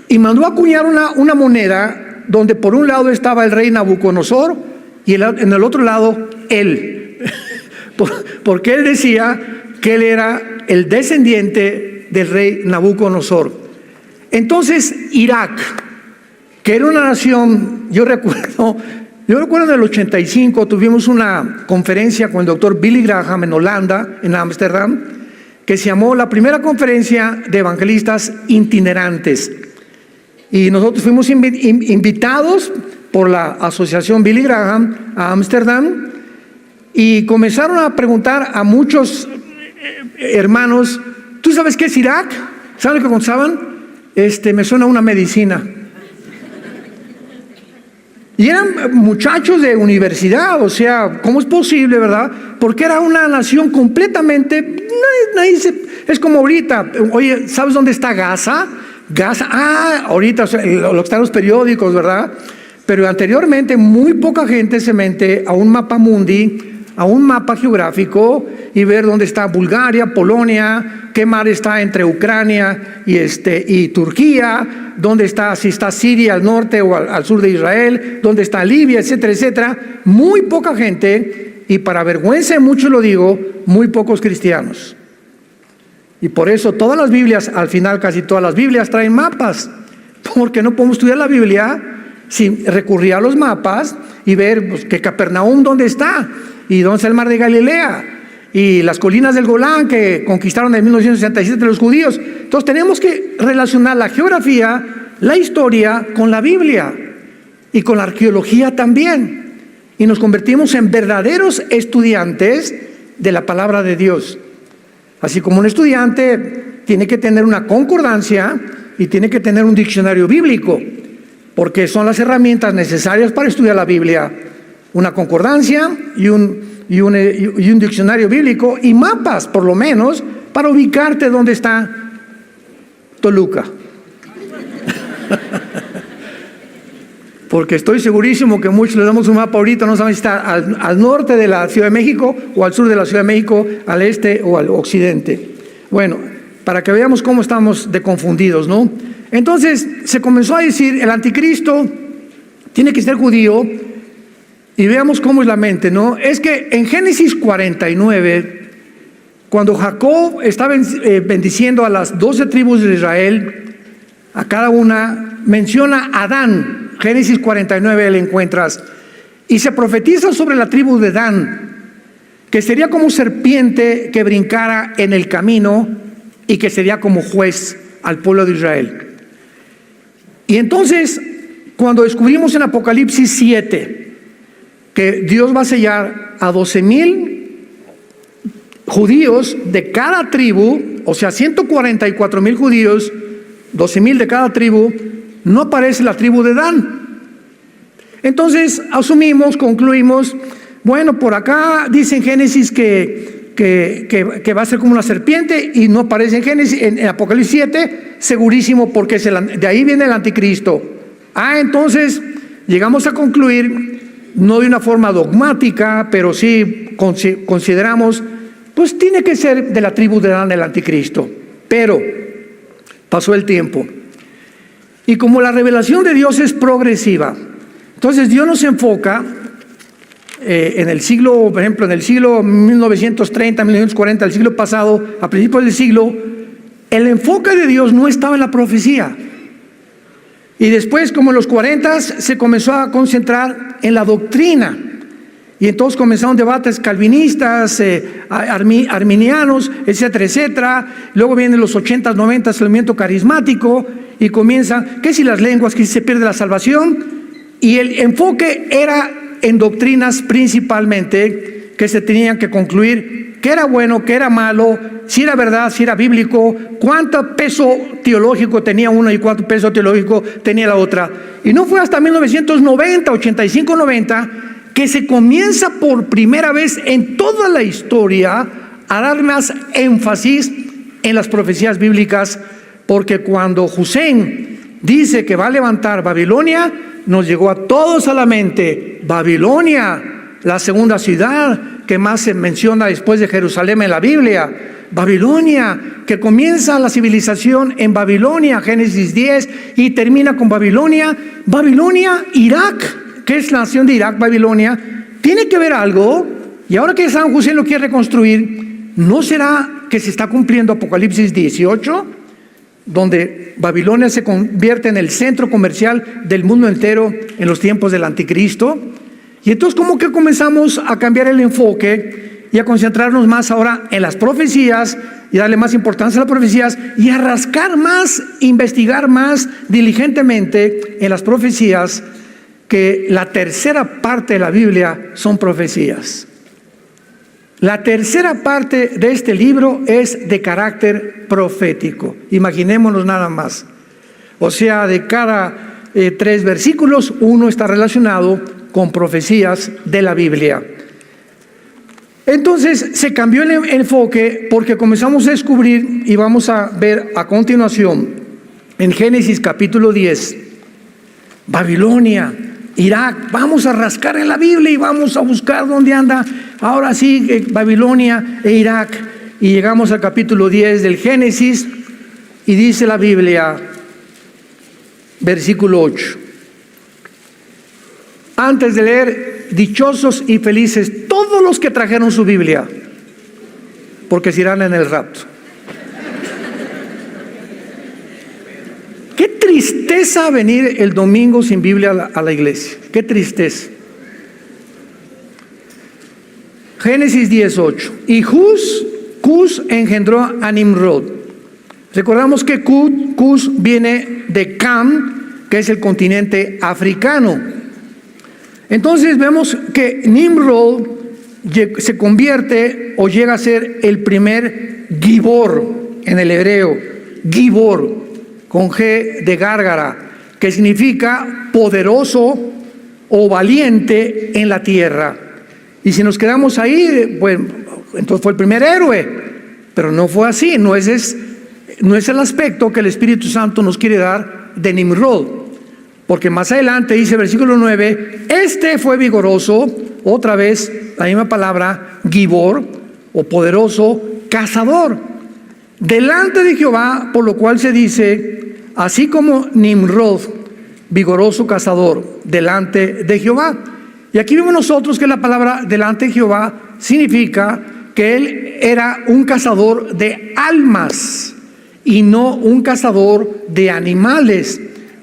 [SPEAKER 1] Y mandó a acuñar una moneda donde por un lado estaba el rey Nabucodonosor y en el otro lado él. Porque él decía que él era el descendiente del rey Nabucodonosor. Entonces Irak, que era una nación, yo recuerdo en el 85 tuvimos una conferencia con el doctor Billy Graham en Holanda, en Ámsterdam, que se llamó la primera conferencia de evangelistas itinerantes. Y nosotros fuimos invitados por la asociación Billy Graham a Ámsterdam y comenzaron a preguntar a muchos hermanos, ¿tú sabes qué es Irak? ¿Saben lo que contestaban? Me suena a una medicina. Y eran muchachos de universidad, o sea, ¿cómo es posible, verdad? Porque era una nación completamente, es como ahorita, oye, ¿sabes dónde está Gaza? Gaza, ahorita, o sea, lo que están los periódicos, ¿verdad? Pero anteriormente muy poca gente se mete a un mapa mundi, a un mapa geográfico y ver dónde está Bulgaria, Polonia, qué mar está entre Ucrania y Turquía, dónde está, si está Siria al norte o al sur de Israel, dónde está Libia, etcétera, etcétera. Muy poca gente, y para vergüenza de muchos lo digo, muy pocos cristianos. Y por eso todas las Biblias, al final casi todas las Biblias traen mapas, porque no podemos estudiar la Biblia sin recurrir a los mapas y ver pues, que Capernaum dónde está y dónde está el mar de Galilea y las colinas del Golán que conquistaron en 1967 los judíos. Entonces tenemos que relacionar la geografía, la historia con la Biblia y con la arqueología también, y nos convertimos en verdaderos estudiantes de la palabra de Dios. Así como un estudiante tiene que tener una concordancia y tiene que tener un diccionario bíblico, porque son las herramientas necesarias para estudiar la Biblia: una concordancia y un diccionario bíblico y mapas, por lo menos, para ubicarte dónde está Toluca. Porque estoy segurísimo que muchos le damos un mapa ahorita, no saben si está al norte de la Ciudad de México o al sur de la Ciudad de México, al este o al occidente. Bueno, para que veamos cómo estamos de confundidos, ¿no? Entonces se comenzó a decir, el anticristo tiene que ser judío, y veamos cómo es la mente, ¿no? Es que en Génesis 49, cuando Jacob estaba bendiciendo a las 12 tribus de Israel, a cada una menciona a Dan. Génesis 49 le encuentras, y se profetiza sobre la tribu de Dan, que sería como serpiente que brincara en el camino y que sería como juez al pueblo de Israel. Y entonces, cuando descubrimos en Apocalipsis 7 que Dios va a sellar a 12,000 judíos de cada tribu, o sea, 144,000 judíos, 12,000 de cada tribu, no aparece la tribu de Dan. Entonces asumimos, concluimos, bueno, por acá dice en Génesis que va a ser como una serpiente, y no aparece en Génesis, en Apocalipsis 7, segurísimo, porque de ahí viene el anticristo. Entonces llegamos a concluir, no de una forma dogmática, pero sí consideramos, pues tiene que ser de la tribu de Dan el anticristo. Pero pasó el tiempo, y como la revelación de Dios es progresiva, entonces Dios nos enfoca en el siglo, por ejemplo, en el siglo 1930, 1940, el siglo pasado, a principios del siglo, el enfoque de Dios no estaba en la profecía. Y después, como en los 40, se comenzó a concentrar en la doctrina. Y entonces comenzaron debates calvinistas, arminianos, etcétera, etcétera. Luego vienen los 80s, 90s, el movimiento carismático, y comienza, que si las lenguas, que si se pierde la salvación. Y el enfoque era en doctrinas principalmente, que se tenían que concluir qué era bueno, qué era malo, si era verdad, si era bíblico, cuánto peso teológico tenía una y cuánto peso teológico tenía la otra. Y no fue hasta 1990, 85, 90, que se comienza por primera vez en toda la historia a dar más énfasis en las profecías bíblicas, porque cuando Hussein dice que va a levantar Babilonia, nos llegó a todos a la mente Babilonia, la segunda ciudad que más se menciona después de Jerusalén en la Biblia. Babilonia, que comienza la civilización en Babilonia, Génesis 10, y termina con Babilonia. Babilonia, Irak, que es la nación de Irak, Babilonia, tiene que ver algo. Y ahora que San José lo quiere reconstruir, ¿no será que se está cumpliendo Apocalipsis 18? Donde Babilonia se convierte en el centro comercial del mundo entero en los tiempos del anticristo. Y entonces como que comenzamos a cambiar el enfoque y a concentrarnos más ahora en las profecías y darle más importancia a las profecías y a rascar más, investigar más diligentemente en las profecías, que la tercera parte de la Biblia son profecías. La tercera parte de este libro es de carácter profético. Imaginémonos nada más. O sea, de cada 3 versículos, uno está relacionado con profecías de la Biblia. Entonces se cambió el enfoque porque comenzamos a descubrir, y vamos a ver a continuación en Génesis capítulo 10, Babilonia, Irak. Vamos a rascar en la Biblia y vamos a buscar dónde anda ahora sí Babilonia e Irak. Y llegamos al capítulo 10 del Génesis y dice la Biblia, versículo 8. Antes de leer, dichosos y felices todos los que trajeron su Biblia, porque se irán en el rapto. Qué tristeza venir el domingo sin Biblia a la iglesia. Qué tristeza. Génesis 18. Y Cus engendró a Nimrod. Recordamos que Cus viene de Cam, que es el continente africano. Entonces vemos que Nimrod se convierte o llega a ser el primer Gibor en el hebreo. Gibor, con G de Gárgara, que significa poderoso o valiente en la tierra. Y si nos quedamos ahí, pues entonces fue el primer héroe, pero no fue así. No es el aspecto que el Espíritu Santo nos quiere dar de Nimrod. Porque más adelante dice versículo 9, este fue vigoroso, otra vez la misma palabra, Gibor, o poderoso, cazador, delante de Jehová, por lo cual se dice, así como Nimrod, vigoroso cazador, delante de Jehová. Y aquí vemos nosotros que la palabra delante de Jehová significa que él era un cazador de almas y no un cazador de animales,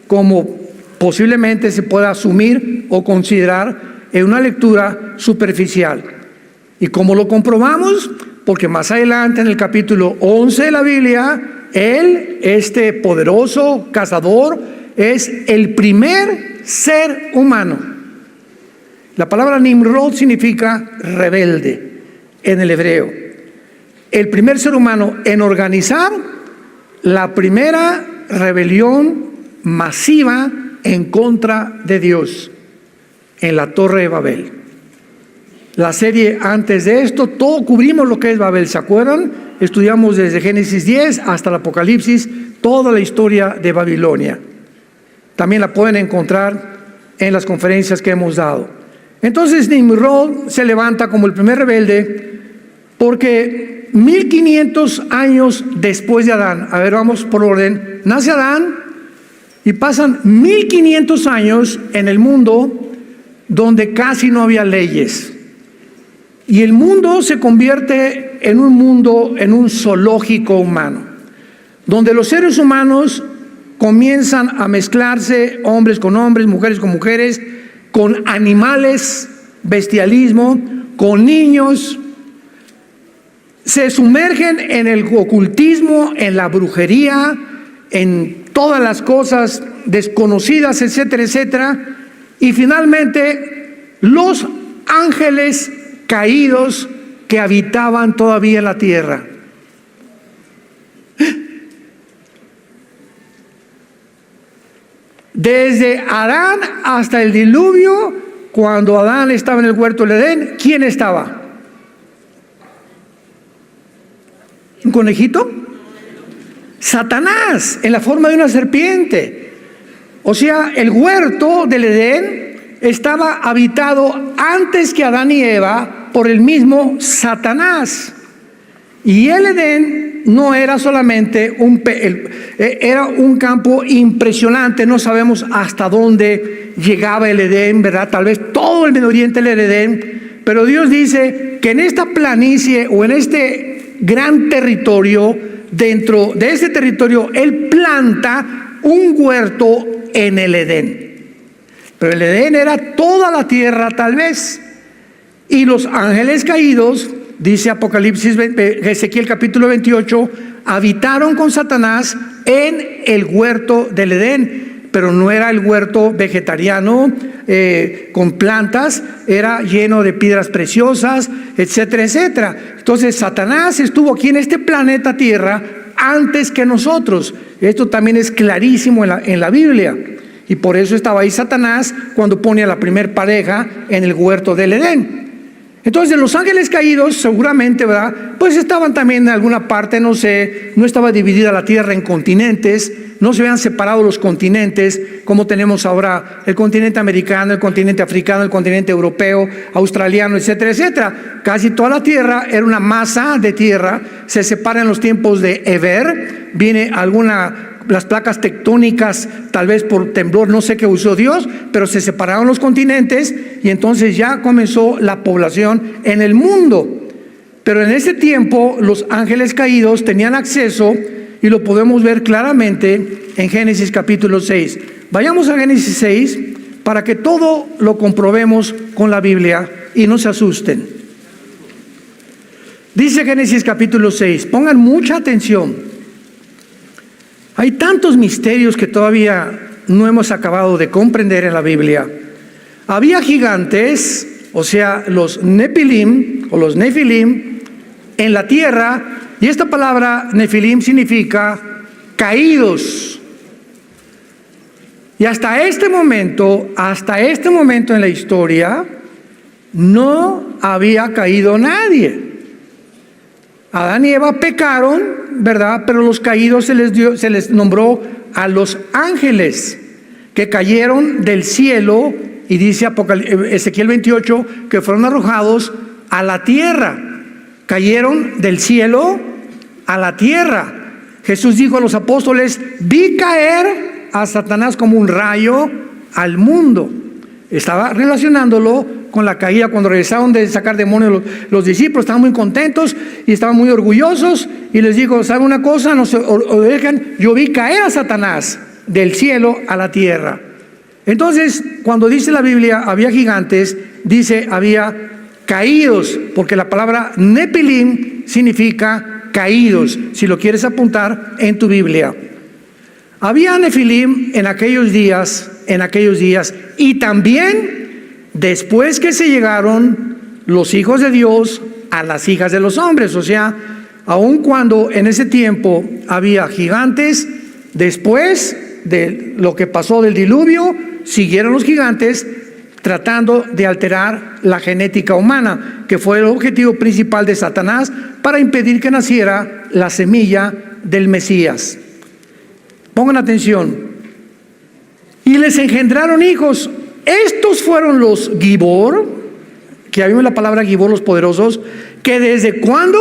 [SPEAKER 1] como posiblemente se pueda asumir o considerar en una lectura superficial. ¿Y cómo lo comprobamos? Porque más adelante en el capítulo 11 de la Biblia, él, este poderoso cazador, es el primer ser humano. La palabra Nimrod significa rebelde en el hebreo. El primer ser humano en organizar la primera rebelión masiva en contra de Dios en la Torre de Babel. La serie antes de esto, todo cubrimos lo que es Babel, ¿se acuerdan? Estudiamos desde Génesis 10 hasta el Apocalipsis, toda la historia de Babilonia. También la pueden encontrar en las conferencias que hemos dado. Entonces Nimrod se levanta como el primer rebelde porque 1500 años después de Adán, a ver, vamos por orden, nace Adán, y pasan 1500 años en el mundo donde casi no había leyes. Y el mundo se convierte en un zoológico humano, donde los seres humanos comienzan a mezclarse, hombres con hombres, mujeres con mujeres, con animales, bestialismo, con niños. Se sumergen en el ocultismo, en la brujería, en todas las cosas desconocidas, etcétera, etcétera. Y finalmente, los ángeles caídos que habitaban todavía en la tierra. Desde Adán hasta el diluvio, cuando Adán estaba en el huerto del Edén, ¿quién estaba? ¿Un conejito? Satanás, en la forma de una serpiente. O sea, el huerto del Edén estaba habitado antes que Adán y Eva por el mismo Satanás. Y el Edén no era solamente era un campo impresionante. No sabemos hasta dónde llegaba el Edén, ¿verdad? Tal vez todo el Medio Oriente era el Edén. Pero Dios dice que en esta planicie o en este gran territorio, dentro de ese territorio, Él planta un huerto en el Edén. Pero el Edén era toda la tierra tal vez. Y los ángeles caídos, dice Ezequiel capítulo 28, habitaron con Satanás en el huerto del Edén. Pero no era el huerto vegetariano con plantas, era lleno de piedras preciosas, etcétera, etcétera. Entonces Satanás estuvo aquí en este planeta Tierra antes que nosotros. Esto también es clarísimo en la Biblia. Y por eso estaba ahí Satanás cuando pone a la primer pareja en el huerto del Edén. Entonces los ángeles caídos seguramente, ¿verdad? Pues estaban también en alguna parte, no sé, no estaba dividida la tierra en continentes, no se habían separado los continentes como tenemos ahora el continente americano, el continente africano, el continente europeo, australiano, etcétera, etcétera. Casi toda la tierra era una masa de tierra, se separa en los tiempos de Eber, viene las placas tectónicas, tal vez por temblor, no sé qué usó Dios, pero se separaron los continentes y entonces ya comenzó la población en el mundo. Pero en ese tiempo los ángeles caídos tenían acceso y lo podemos ver claramente en Génesis capítulo 6. Vayamos a Génesis 6 para que todo lo comprobemos con la Biblia y no se asusten. Dice Génesis capítulo 6, pongan mucha atención. Hay tantos misterios que todavía no hemos acabado de comprender en la Biblia. Había gigantes, o sea, los Nefilim o los Nefilim en la tierra, y esta palabra Nefilim significa caídos. Y hasta este momento en la historia, no había caído nadie. Adán y Eva pecaron, ¿verdad? Pero los caídos se les nombró a los ángeles que cayeron del cielo, y dice Ezequiel 28 que fueron arrojados a la tierra. Cayeron del cielo a la tierra. Jesús dijo a los apóstoles: vi caer a Satanás como un rayo al mundo. Estaba relacionándolo con la caída. Cuando regresaron de sacar demonios los discípulos estaban muy contentos y estaban muy orgullosos, y les dijo: ¿saben una cosa? No se dejen, yo vi caer a Satanás del cielo a la tierra. Entonces, cuando dice la Biblia había gigantes, dice había caídos, porque la palabra Nefilim significa caídos, si lo quieres apuntar en tu Biblia. Había Nefilim en aquellos días, y también después que se llegaron los hijos de Dios a las hijas de los hombres. O sea, aun cuando en ese tiempo había gigantes, después de lo que pasó del diluvio, siguieron los gigantes tratando de alterar la genética humana, que fue el objetivo principal de Satanás para impedir que naciera la semilla del Mesías. Pongan atención. Y les engendraron hijos. Estos fueron los Gibor, que ya vimos la palabra Gibor, los poderosos, que desde cuándo,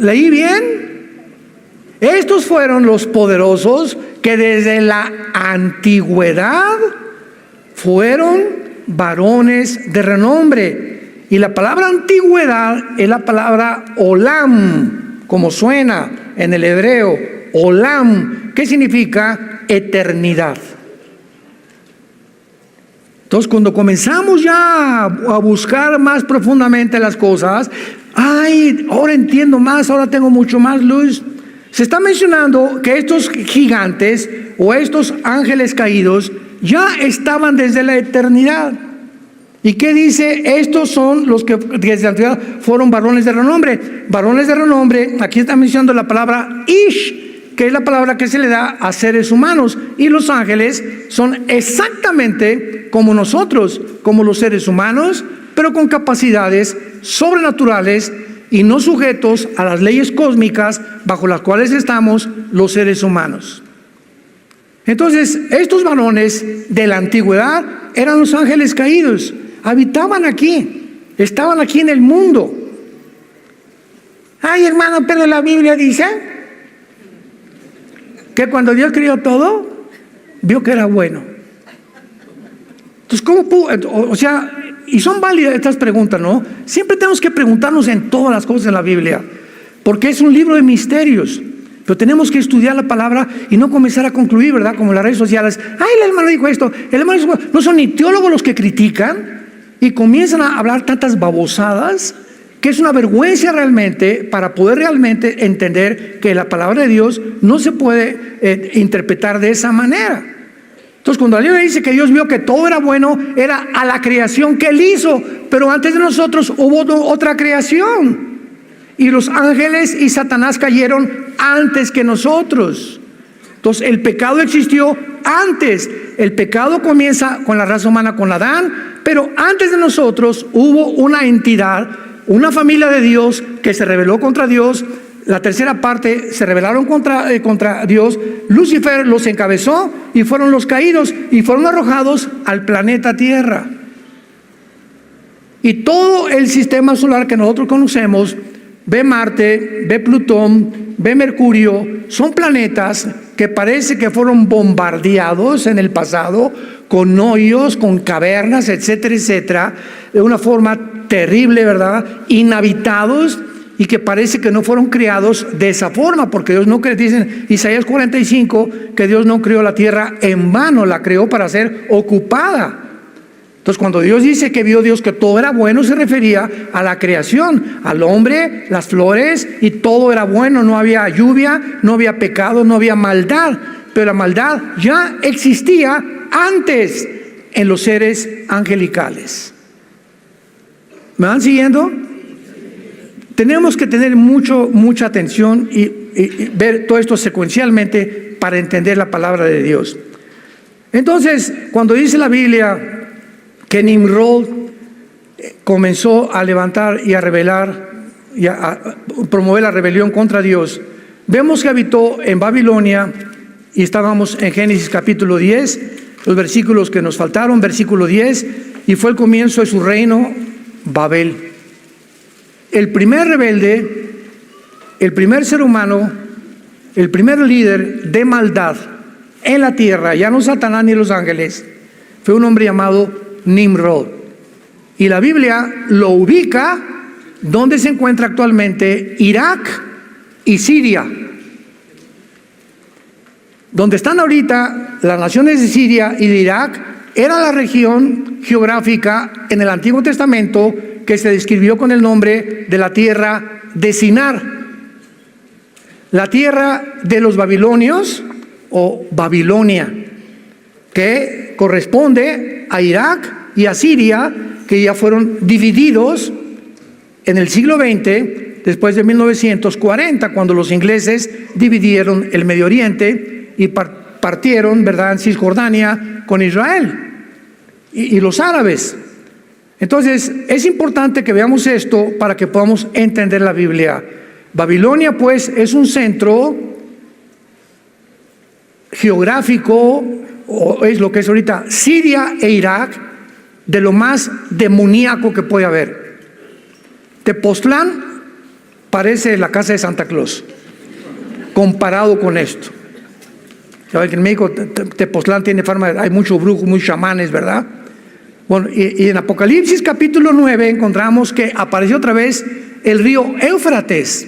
[SPEAKER 1] ¿leí bien? Estos fueron los poderosos que desde la antigüedad fueron varones de renombre. Y la palabra antigüedad es la palabra olam, como suena en el hebreo, olam, que significa eternidad. Entonces, cuando comenzamos ya a buscar más profundamente las cosas, ahora entiendo más, ahora tengo mucho más luz. Se está mencionando que estos gigantes o estos ángeles caídos ya estaban desde la eternidad. ¿Y qué dice? Estos son los que desde la antigüedad fueron varones de renombre. Varones de renombre, aquí está mencionando la palabra Ish, que es la palabra que se le da a seres humanos. Y los ángeles son exactamente como nosotros, como los seres humanos, pero con capacidades sobrenaturales y no sujetos a las leyes cósmicas bajo las cuales estamos los seres humanos. Entonces, estos varones de la antigüedad eran los ángeles caídos, habitaban aquí, estaban aquí en el mundo. Ay, hermano, pero la Biblia dice que cuando Dios creó todo, vio que era bueno. Entonces, ¿cómo pudo? O sea, y son válidas estas preguntas, ¿no? Siempre tenemos que preguntarnos en todas las cosas de la Biblia, porque es un libro de misterios. Pero tenemos que estudiar la palabra y no comenzar a concluir, ¿verdad? Como en las redes sociales. Ay, el hermano dijo esto, el hermano dijo... No son ni teólogos los que critican y comienzan a hablar tantas babosadas que es una vergüenza realmente para poder realmente entender que la palabra de Dios no se puede interpretar de esa manera. Entonces, cuando la Biblia dice que Dios vio que todo era bueno, era a la creación que Él hizo, pero antes de nosotros hubo otra creación. Y los ángeles y Satanás cayeron antes que nosotros. Entonces el pecado existió antes. El pecado comienza con la raza humana, con Adán, pero antes de nosotros hubo una entidad, una familia de Dios que se rebeló contra Dios. La tercera parte se rebelaron contra Dios. Lucifer los encabezó y fueron los caídos y fueron arrojados al planeta Tierra. Y todo el sistema solar que nosotros conocemos, ve Marte, ve Plutón, ve Mercurio, son planetas que parece que fueron bombardeados en el pasado con hoyos, con cavernas, etcétera, etcétera, de una forma terrible, ¿verdad? Inhabitados, y que parece que no fueron creados de esa forma, porque Dios no creó, dicen Isaías 45, que Dios no creó la tierra en vano, la creó para ser ocupada. Entonces, cuando Dios dice que vio Dios que todo era bueno, se refería a la creación, al hombre, las flores, y todo era bueno, no había lluvia, no había pecado, no había maldad, pero la maldad ya existía antes en los seres angelicales. ¿Me van siguiendo? Tenemos que tener mucha atención y ver todo esto secuencialmente para entender la palabra de Dios. Entonces, cuando dice la Biblia que Nimrod comenzó a levantar y a rebelar y a promover la rebelión contra Dios, vemos que habitó en Babilonia, y estábamos en Génesis capítulo 10, los versículos que nos faltaron, versículo 10, y fue el comienzo de su reino, Babel. El primer rebelde, el primer ser humano, el primer líder de maldad en la tierra, ya no Satanás ni los ángeles, fue un hombre llamado Nimrod. Y la Biblia lo ubica donde se encuentra actualmente Irak y Siria. Donde están ahorita las naciones de Siria y de Irak era la región geográfica en el Antiguo Testamento que se describió con el nombre de la tierra de Sinar, la tierra de los babilonios o Babilonia, que corresponde a Irak y a Siria, que ya fueron divididos en el siglo XX, después de 1940, cuando los ingleses dividieron el Medio Oriente y partieron, ¿verdad?, en Cisjordania con Israel y los árabes. Entonces, es importante que veamos esto para que podamos entender la Biblia. Babilonia, pues, es un centro geográfico, o es lo que es ahorita Siria e Irak, de lo más demoníaco que puede haber. Tepoztlán parece la casa de Santa Claus comparado con esto. Saben que en México Tepoztlán tiene fama, hay muchos brujos, muchos chamanes, ¿verdad? Bueno, y en Apocalipsis capítulo 9 encontramos que apareció otra vez el río Éufrates,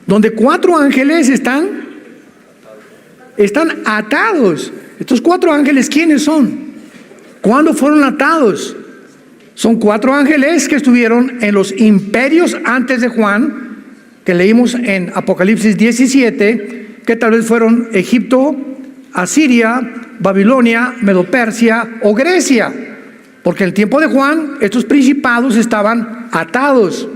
[SPEAKER 1] donde 4 ángeles están atados. Estos 4 ángeles, ¿quiénes son? ¿Cuándo fueron atados? Son 4 ángeles que estuvieron en los imperios antes de Juan, que leímos en Apocalipsis 17, que tal vez fueron Egipto, Asiria, Babilonia, Medo-Persia o Grecia, porque en el tiempo de Juan estos principados estaban atados,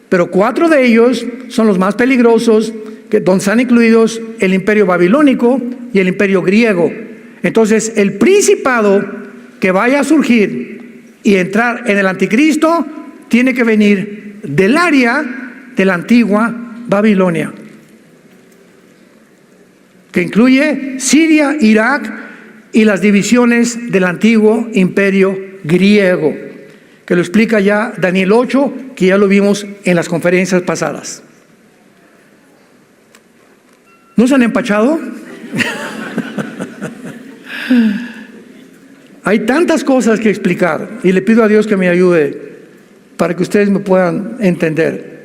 [SPEAKER 1] pero 4 de ellos son los más peligrosos, donde están incluidos el imperio babilónico y el imperio griego. Entonces, el principado que vaya a surgir y entrar en el anticristo tiene que venir del área de la antigua Babilonia. que incluye Siria, Irak y las divisiones del antiguo imperio griego, que lo explica ya Daniel 8, que ya lo vimos en las conferencias pasadas. ¿No se han empachado? Hay tantas cosas que explicar y le pido a Dios que me ayude para que ustedes me puedan entender.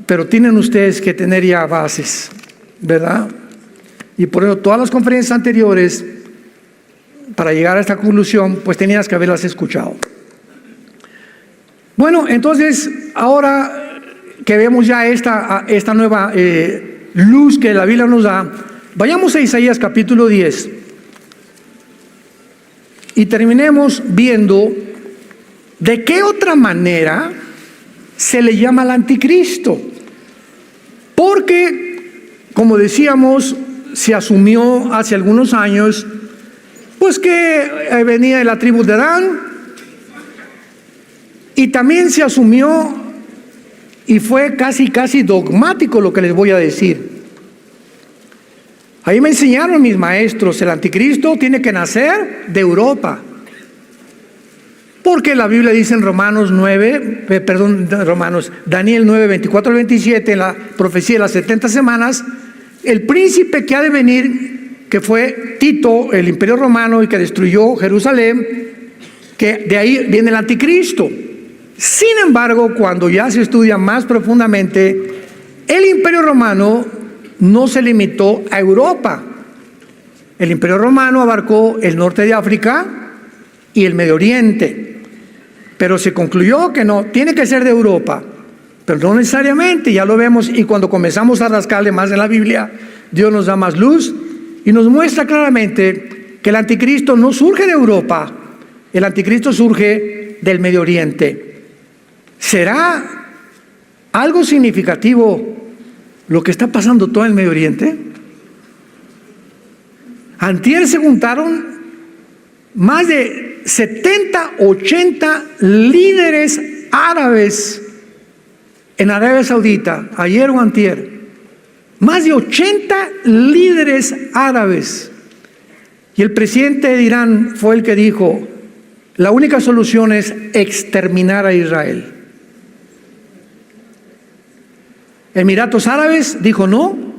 [SPEAKER 1] Pero tienen ustedes que tener ya bases, ¿verdad? Y por eso todas las conferencias anteriores, para llegar a esta conclusión, pues tenías que haberlas escuchado. Bueno, entonces, ahora que vemos ya esta nueva luz que la Biblia nos da, vayamos a Isaías capítulo 10 y terminemos viendo de qué otra manera se le llama al anticristo. Porque, como decíamos, se asumió hace algunos años, pues que venía de la tribu de Adán, y también se asumió, y fue casi dogmático lo que les voy a decir. Ahí me enseñaron mis maestros, el anticristo tiene que nacer de Europa. Porque la Biblia dice en Daniel 9, 24 al 27, en la profecía de las 70 semanas, el príncipe que ha de venir, que fue Tito, el imperio romano, y que destruyó Jerusalén, que de ahí viene el anticristo. Sin embargo, cuando ya se estudia más profundamente, el imperio romano no se limitó a Europa. El imperio romano abarcó el norte de África y el Medio Oriente. Pero se concluyó que no, tiene que ser de Europa, pero no necesariamente, ya lo vemos, y cuando comenzamos a rascarle más en la Biblia, Dios nos da más luz y nos muestra claramente que el anticristo no surge de Europa, el anticristo surge del Medio Oriente. ¿Será algo significativo lo que está pasando todo en el Medio Oriente? Antier se juntaron más de 70, 80 líderes árabes en Arabia Saudita, ayer o antier. Más de 80 líderes árabes. Y el presidente de Irán fue el que dijo, la única solución es exterminar a Israel. Emiratos Árabes dijo no.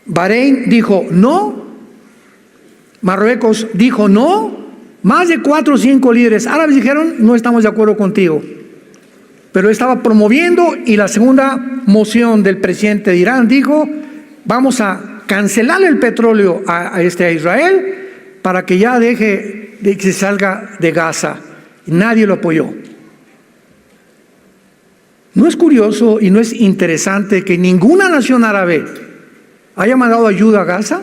[SPEAKER 1] Bahrein dijo no. Marruecos dijo no. Más de 4 o 5 líderes árabes dijeron, no estamos de acuerdo contigo. Pero estaba promoviendo, y la segunda moción del presidente de Irán dijo, vamos a cancelar el petróleo a Israel para que ya deje de que se salga de Gaza. Y nadie lo apoyó. ¿No es curioso y no es interesante que ninguna nación árabe haya mandado ayuda a Gaza?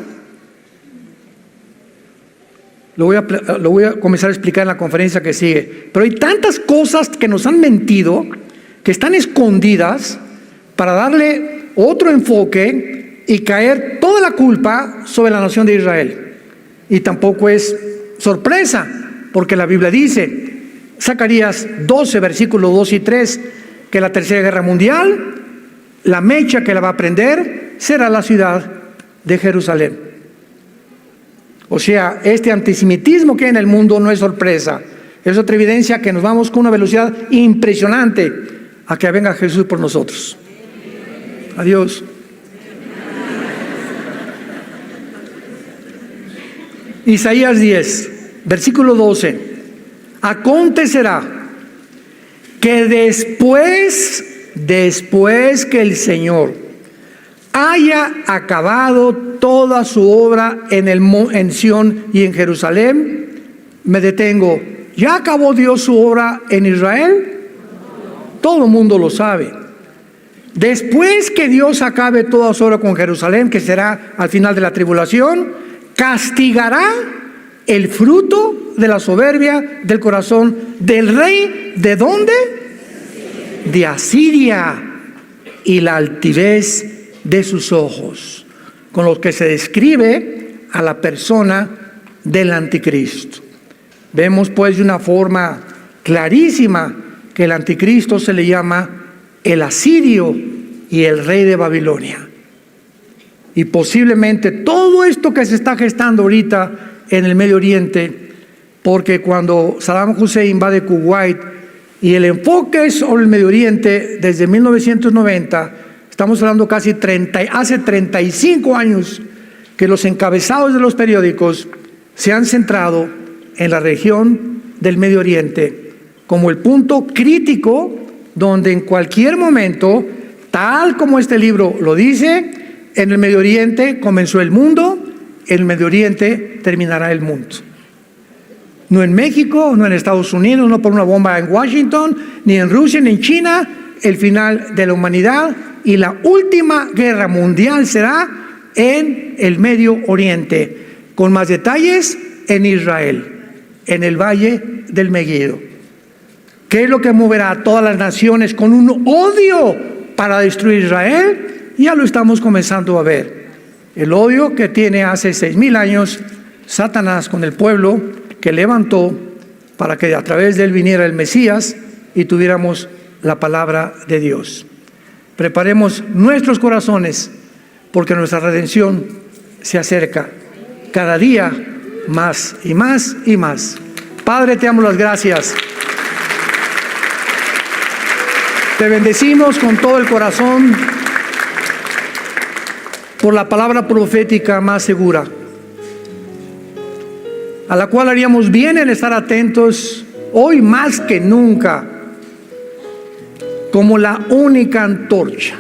[SPEAKER 1] Lo voy a comenzar a explicar en la conferencia que sigue. Pero hay tantas cosas que nos han mentido, que están escondidas, para darle otro enfoque y caer toda la culpa sobre la nación de Israel. Y tampoco es sorpresa, porque la Biblia dice, Zacarías 12, versículos 2 y 3, que la tercera guerra mundial, la mecha que la va a prender, será la ciudad de Jerusalén. O sea, este antisemitismo que hay en el mundo no es sorpresa. Es otra evidencia que nos vamos con una velocidad impresionante a que venga Jesús por nosotros. Adiós. Isaías 10, versículo 12. Acontecerá que después que el Señor haya acabado toda su obra en Sión y en Jerusalén, me detengo. ¿Ya acabó Dios su obra en Israel? Todo el mundo lo sabe. Después que Dios acabe toda su obra con Jerusalén, que será al final de la tribulación, castigará el fruto de la soberbia del corazón del rey. ¿De dónde? De Asiria, y la altivez de sus ojos, con los que se describe a la persona del anticristo. Vemos pues de una forma clarísima que el anticristo se le llama el asirio y el rey de Babilonia. y posiblemente todo esto que se está gestando ahorita en el Medio Oriente, porque cuando Saddam Hussein invade Kuwait y el enfoque es sobre el Medio Oriente desde 1990, estamos hablando hace 35 años que los encabezados de los periódicos se han centrado en la región del Medio Oriente como el punto crítico donde en cualquier momento, tal como este libro lo dice, en el Medio Oriente comenzó el mundo, en el Medio Oriente terminará el mundo. No en México, no en Estados Unidos, no por una bomba en Washington, ni en Rusia, ni en China. El final de la humanidad y la última guerra mundial será en el Medio Oriente, con más detalles en Israel, en el Valle del Megiddo. ¿Qué es lo que moverá a todas las naciones con un odio para destruir Israel? Ya lo estamos comenzando a ver. El odio que tiene hace 6,000 años Satanás con el pueblo que levantó para que a través de él viniera el Mesías y tuviéramos la palabra de Dios. Preparemos nuestros corazones porque nuestra redención se acerca cada día más y más y más. Padre, te damos las gracias. Te bendecimos con todo el corazón por la palabra profética más segura, a la cual haríamos bien en estar atentos hoy más que nunca, como la única antorcha.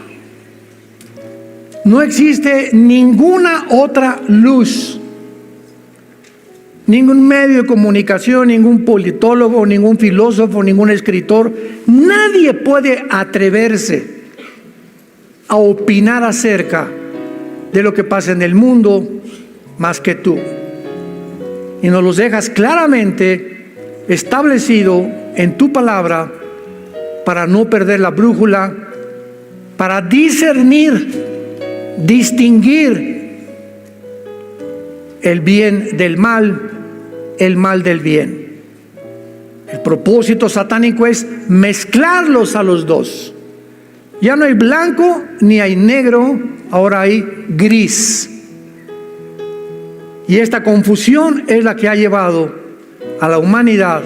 [SPEAKER 1] No existe ninguna otra luz, ningún medio de comunicación, ningún politólogo, ningún filósofo, ningún escritor. Nadie puede atreverse a opinar acerca de lo que pasa en el mundo más que tú. Y nos los dejas claramente establecido en tu palabra para no perder la brújula, para discernir, distinguir el bien del mal, el mal del bien. El propósito satánico es mezclarlos a los dos. Ya no hay blanco ni hay negro, ahora hay gris. Y esta confusión es la que ha llevado a la humanidad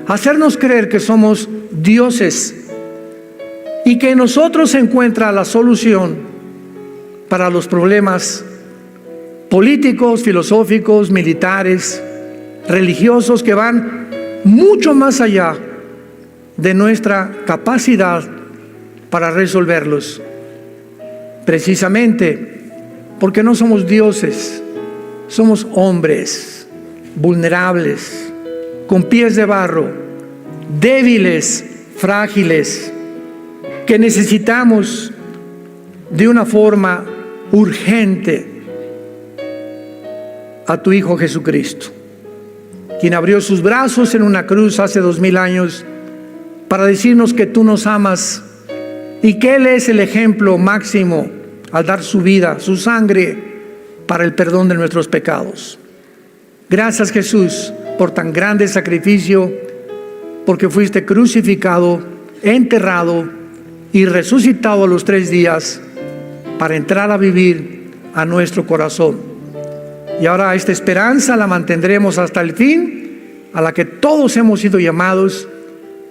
[SPEAKER 1] a hacernos creer que somos dioses y que en nosotros se encuentra la solución para los problemas políticos, filosóficos, militares, religiosos, que van mucho más allá de nuestra capacidad para resolverlos. Precisamente porque no somos dioses, somos hombres vulnerables, con pies de barro, débiles, frágiles, que necesitamos de una forma urgente a tu Hijo Jesucristo, quien abrió sus brazos en una cruz hace 2000 años para decirnos que tú nos amas y que Él es el ejemplo máximo al dar su vida, su sangre, para el perdón de nuestros pecados. Gracias, Jesús, por tan grande sacrificio, porque fuiste crucificado, enterrado y resucitado a los 3 días para entrar a vivir a nuestro corazón. Y ahora esta esperanza la mantendremos hasta el fin, a la que todos hemos sido llamados,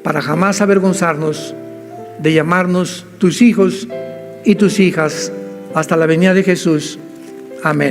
[SPEAKER 1] para jamás avergonzarnos de llamarnos tus hijos y tus hijas hasta la venida de Jesús. Amén.